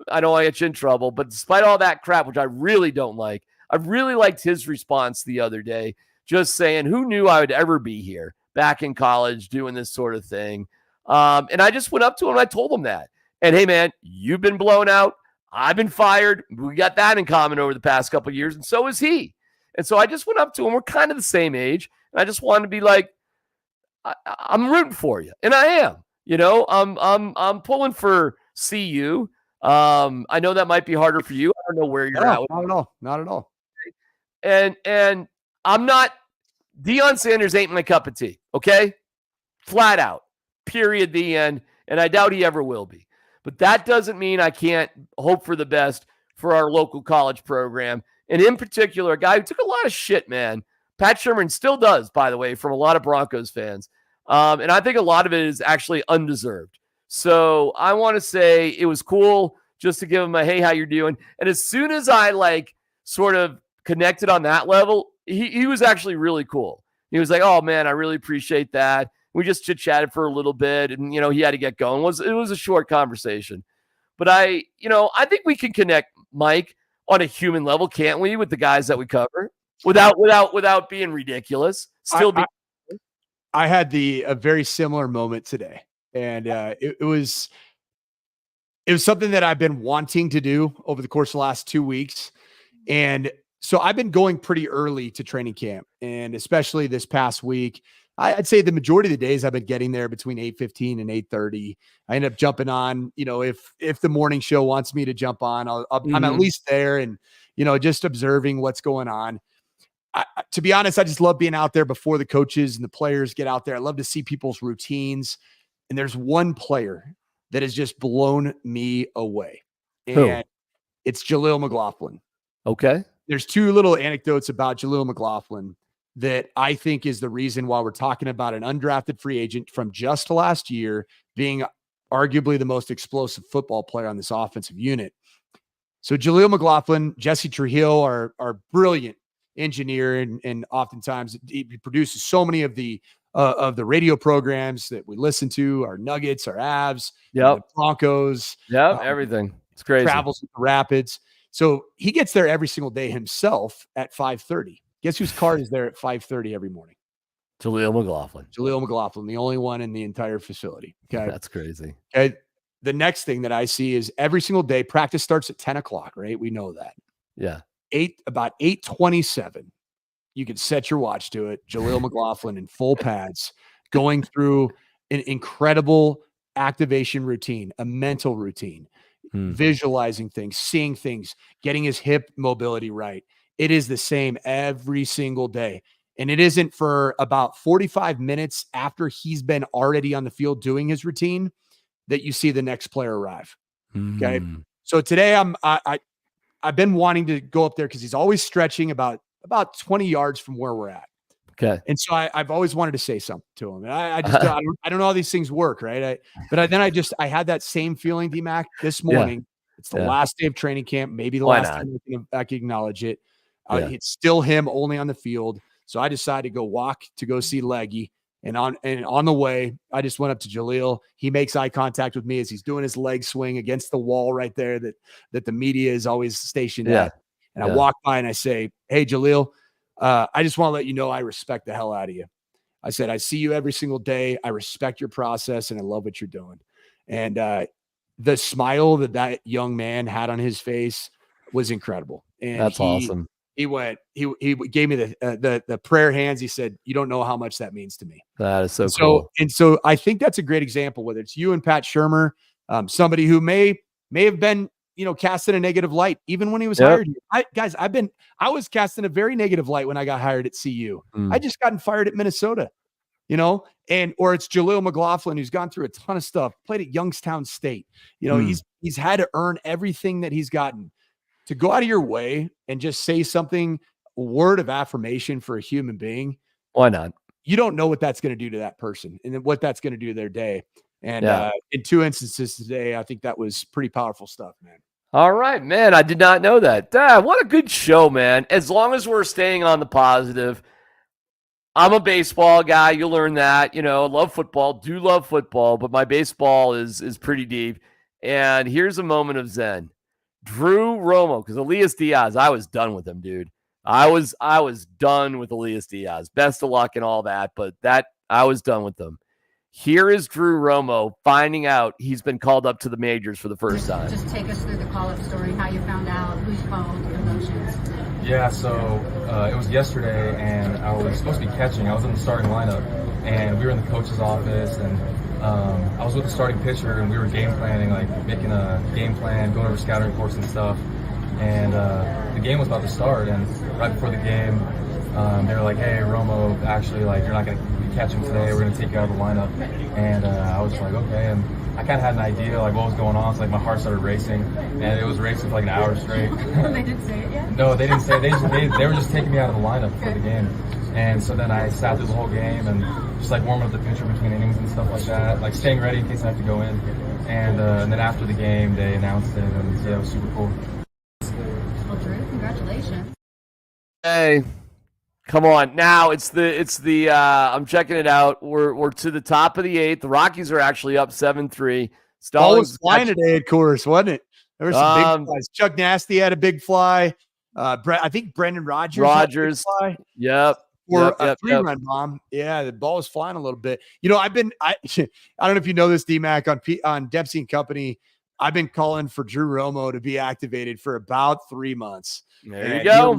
I don't want to get you in trouble, but despite all that crap, which I really don't like, I really liked his response the other day, just saying, who knew I would ever be here back in college doing this sort of thing. And I just went up to him and I told him that. And hey, man, you've been blown out. I've been fired. We got that in common over the past couple of years, and so is he. And so I just went up to him. We're kind of the same age. And I just wanted to be like, I'm rooting for you. And I am. I'm pulling for CU. I know that might be harder for you. I don't know where you're at. Not at all. And I'm not, Deion Sanders ain't my cup of tea, okay? Flat out, period, the end. And I doubt he ever will be. But that doesn't mean I can't hope for the best for our local college program. And in particular, a guy who took a lot of shit, man. Pat Sherman still does, by the way, from a lot of Broncos fans. And I think a lot of it is actually undeserved. So I want to say it was cool just to give him a, hey, how you doing? And as soon as I sort of connected on that level, he was actually really cool. He was like, oh man, I really appreciate that. We just chit-chatted for a little bit and, he had to get going. It was a short conversation. But I think we can connect, Mike, on a human level, can't we, with the guys that we cover without being ridiculous. I had a very similar moment today. And it was something that I've been wanting to do over the course of the last 2 weeks. And so I've been going pretty early to training camp. And especially this past week, I'd say the majority of the days I've been getting there between 8:15 and 8:30. I end up jumping on, if the morning show wants me to jump on, I'm at least there and, just observing what's going on. To be honest, I just love being out there before the coaches and the players get out there. I love to see people's routines. And there's one player that has just blown me away. And it's Jaleel McLaughlin. Okay. There's two little anecdotes about Jaleel McLaughlin that I think is the reason why we're talking about an undrafted free agent from just last year being arguably the most explosive football player on this offensive unit. So Jaleel McLaughlin, Jesse Trujillo, our brilliant engineer, and oftentimes he produces so many of the radio programs that we listen to, our Nuggets, our Avs, the Broncos, everything. It's crazy. Travels with the Rapids. So he gets there every single day himself at 5:30. Guess whose car is there at 5:30 every morning? Jaleel McLaughlin, the only one in the entire facility. Okay. That's crazy. Okay. The next thing that I see is every single day, practice starts at 10 o'clock, right? We know that. Yeah. About 8:27. You can set your watch to it. Jaleel McLaughlin in full pads going through an incredible activation routine, a mental routine, visualizing things, seeing things, getting his hip mobility right. It is the same every single day. And it isn't for about 45 minutes after he's been already on the field doing his routine that you see the next player arrive. Okay. So today I've been wanting to go up there because he's always stretching about 20 yards from where we're at. Okay. And so I've always wanted to say something to him. And I just I don't know how these things work, right? I had that same feeling, DMac, this morning. It's the last day of training camp, maybe the last time I can acknowledge it. It's still him only on the field. So I decided to go walk to go see Leggy. And on the way, I just went up to Jaleel. He makes eye contact with me as he's doing his leg swing against the wall right there that the media is always stationed at. And I walk by and I say, hey, Jaleel, I just want to let you know I respect the hell out of you. I said, I see you every single day. I respect your process and I love what you're doing. And the smile that young man had on his face was incredible. And that's awesome. He gave me the prayer hands. He said, you don't know how much that means to me. That is so cool. And so I think that's a great example, whether it's you and Pat Shermer, somebody who may have been, cast in a negative light, even when he was hired. I was cast in a very negative light when I got hired at CU. I just gotten fired at Minnesota, or it's Jaleel McLaughlin, who's gone through a ton of stuff, played at Youngstown State. He's had to earn everything that he's gotten. To go out of your way and just say something, a word of affirmation for a human being. Why not? You don't know what that's going to do to that person and what that's going to do to their day. And in two instances today, I think that was pretty powerful stuff, man. All right, man. I did not know that. What a good show, man. As long as we're staying on the positive. I'm a baseball guy. You'll learn that. Love football. Do love football, but my baseball is pretty deep. And here's a moment of zen. Drew Romo, because Elias Diaz, I was done with him, dude. I was done with Elias Diaz. Best of luck and all that, but I was done with them. Here is Drew Romo finding out he's been called up to the majors for the first time. Just take us through the call-up story, how you found out, who you called, emotions. Yeah, so it was yesterday, and I was supposed to be catching. I was in the starting lineup, and we were in the coach's office, and I was with the starting pitcher, and we were game planning, like making a game plan, going over scouting reports and stuff. And the game was about to start, and right before the game, they were like, "Hey, Romo, actually, like, you're not going to be catching today. We're going to take you out of the lineup." And I was like, "Okay." And I kind of had an idea, like, what was going on. So, like, my heart started racing, and it was racing for like an hour straight. They didn't say it yet? No, they didn't say it. They were just taking me out of the lineup for the game. And so then I sat through the whole game and just, like, warming up the pitcher between innings and stuff like that, like staying ready in case I have to go in. And then after the game, they announced it, and yeah, it was super cool. Well, Drew, congratulations. Hey, come on. Now it's the I'm checking it out. We're to the top of the 8th. The Rockies are actually up 7-3. Ball was flying today, of course, wasn't it? There were some big flies. Chuck Nasty had a big fly. I think Brendan Rogers had a big fly. Yep. Or a 3-run bomb. Yeah, the ball was flying a little bit. You know, I don't know if you know this, DMac, on Dempsey and Company. I've been calling for Drew Romo to be activated for about 3 months. There you go.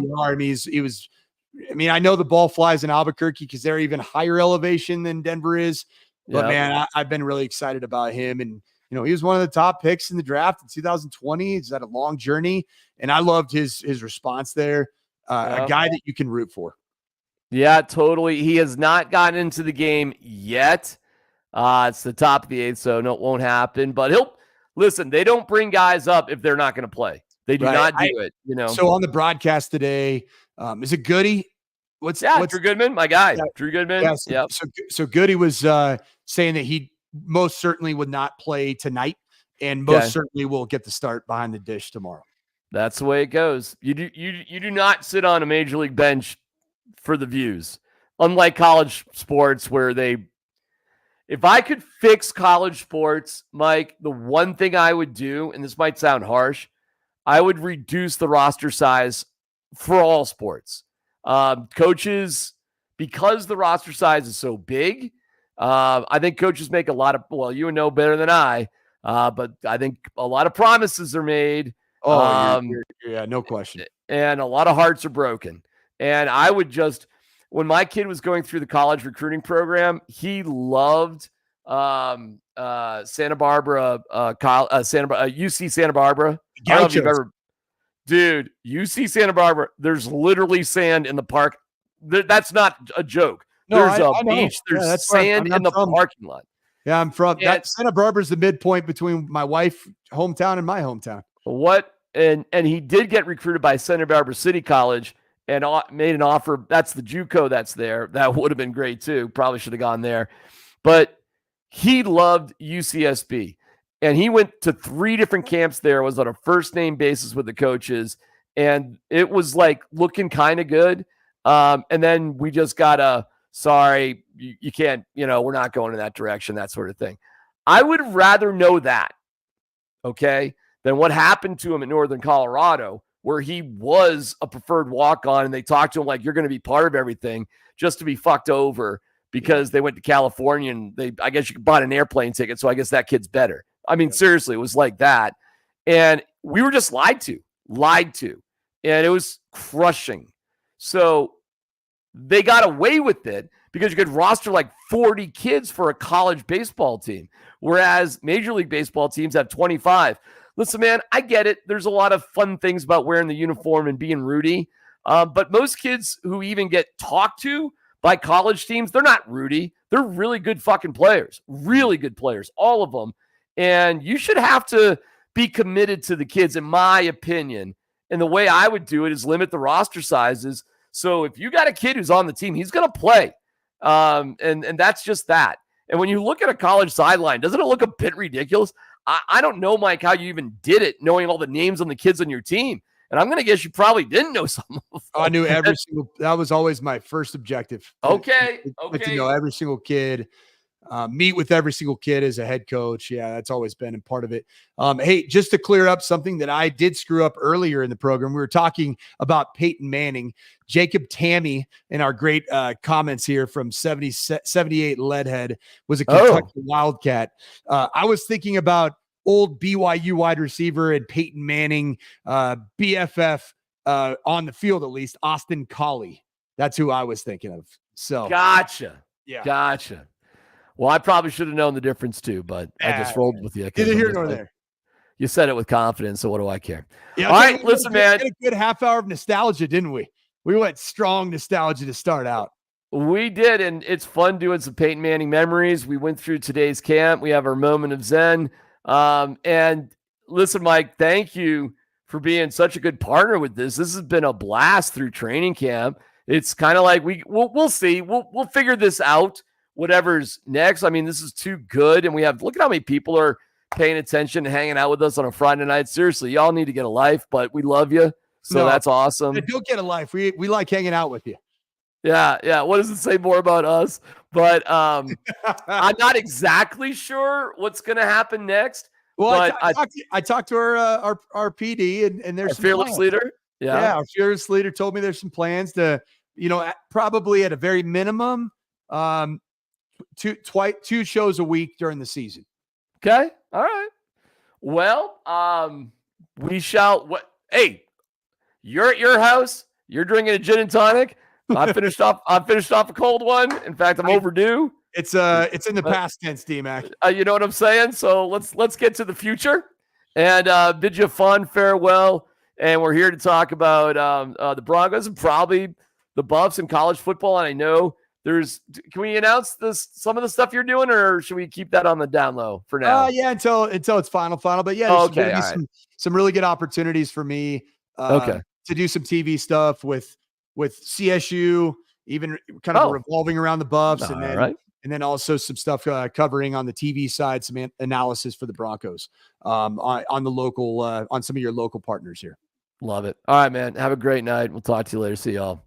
I mean, I know the ball flies in Albuquerque because they're even higher elevation than Denver is. But man, I've been really excited about him. And, you know, he was one of the top picks in the draft in 2020. He's had a long journey. And I loved his response there. A guy that you can root for. Yeah, totally. He has not gotten into the game yet. It's the top of the 8th, so no, it won't happen. But listen, they don't bring guys up if they're not going to play. They do not do it, you know. So on the broadcast today, is it Goody? What's Drew Goodman, my guy. Yeah, Drew Goodman. Yeah, so Goody was saying that he most certainly would not play tonight and most certainly will get the start behind the dish tomorrow. That's the way it goes. You do not sit on a major league bench for the views. Unlike college sports where if I could fix college sports, Mike, the one thing I would do, and this might sound harsh, I would reduce the roster size for all sports. Coaches, because the roster size is so big, I think coaches make a lot of, well, you would know better than I, but I think a lot of promises are made. Yeah, no question. And a lot of hearts are broken. And I would just, when my kid was going through the college recruiting program, he loved Santa Barbara, UC Santa Barbara. I don't know if you've ever, dude, UC Santa Barbara, there's literally sand in the park. That's not a joke. No, there's a beach. There's sand in the parking lot. Yeah, I'm from that. Santa Barbara is the midpoint between my wife's hometown and my hometown. And he did get recruited by Santa Barbara City College and made an offer. That's the JUCO that's there. That would have been great too. Probably should have gone there. But he loved UCSB. And he went to 3 different camps there, was on a first name basis with the coaches. And it was like looking kind of good. And then we just got sorry, you can't, we're not going in that direction, that sort of thing. I would rather know that, okay, than what happened to him in Northern Colorado, where he was a preferred walk-on and they talked to him like, you're going to be part of everything, just to be fucked over because they went to California and I guess you bought an airplane ticket. So I guess that kid's better. I mean, seriously, it was like that. And we were just lied to. And it was crushing. So they got away with it because you could roster like 40 kids for a college baseball team, whereas Major League Baseball teams have 25. Listen, man, I get it. There's a lot of fun things about wearing the uniform and being Rudy. But most kids who even get talked to by college teams, they're not Rudy. They're really good fucking players. Really good players, all of them. And you should have to be committed to the kids, in my opinion. And the way I would do it is limit the roster sizes. So if you got a kid who's on the team, he's going to play. And that's just that. And when you look at a college sideline, doesn't it look a bit ridiculous? I don't know, Mike, how you even did it, knowing all the names on the kids on your team. And I'm going to guess you probably didn't know some of them. I knew every single, that was always my first objective. Okay. To know every single kid, meet with every single kid as a head coach. Yeah, that's always been a part of it. Hey, just to clear up something that I did screw up earlier in the program, we were talking about Peyton Manning. Jacob Tammy in our great comments here from 78 Leadhead was a Kentucky Wildcat. I was thinking about old BYU wide receiver and Peyton Manning, BFF on the field, at least, Austin Collie. That's who I was thinking of. So gotcha. Yeah. Gotcha. Well, I probably should have known the difference too, but I just rolled with you. Neither here nor there. You said it with confidence, so what do I care? Yeah, all right, listen, man. We had a good half hour of nostalgia, didn't we? We went strong nostalgia to start out. We did, and it's fun doing some Peyton Manning memories. We went through today's camp. We have our moment of zen. And listen, Mike, thank you for being such a good partner with this. This has been a blast through training camp. It's kind of like we'll see. We'll figure this out, whatever's next. I mean, this is too good, and look at how many people are paying attention and hanging out with us on a Friday night. Seriously, y'all need to get a life, but we love you. So that's awesome. Don't get a life. We like hanging out with you. Yeah. What does it say more about us? But I'm not exactly sure what's going to happen next. Well, I talked to our PD, and there's our some fearless plans. leader. Yeah, our fearless leader told me there's some plans to, probably at a very minimum, two shows a week during the season. Okay. All right. Well, we shall. Hey, you're at your house. You're drinking a gin and tonic. I finished off a cold one. In fact, I'm overdue. It's in the past tense, DMac. You know what I'm saying? So let's get to the future and bid you a fun farewell. And we're here to talk about the Broncos and probably the Buffs in college football. And I know can we announce some of the stuff you're doing, or should we keep that on the down low for now? Yeah, until it's final. But yeah, there's going to be some really good opportunities for me to do some TV stuff with CSU, even kind of revolving around the Buffs, and then also some stuff covering on the TV side, some analysis for the Broncos on the local on some of your local partners here. Love it. All right, man. Have a great night. We'll talk to you later. See y'all.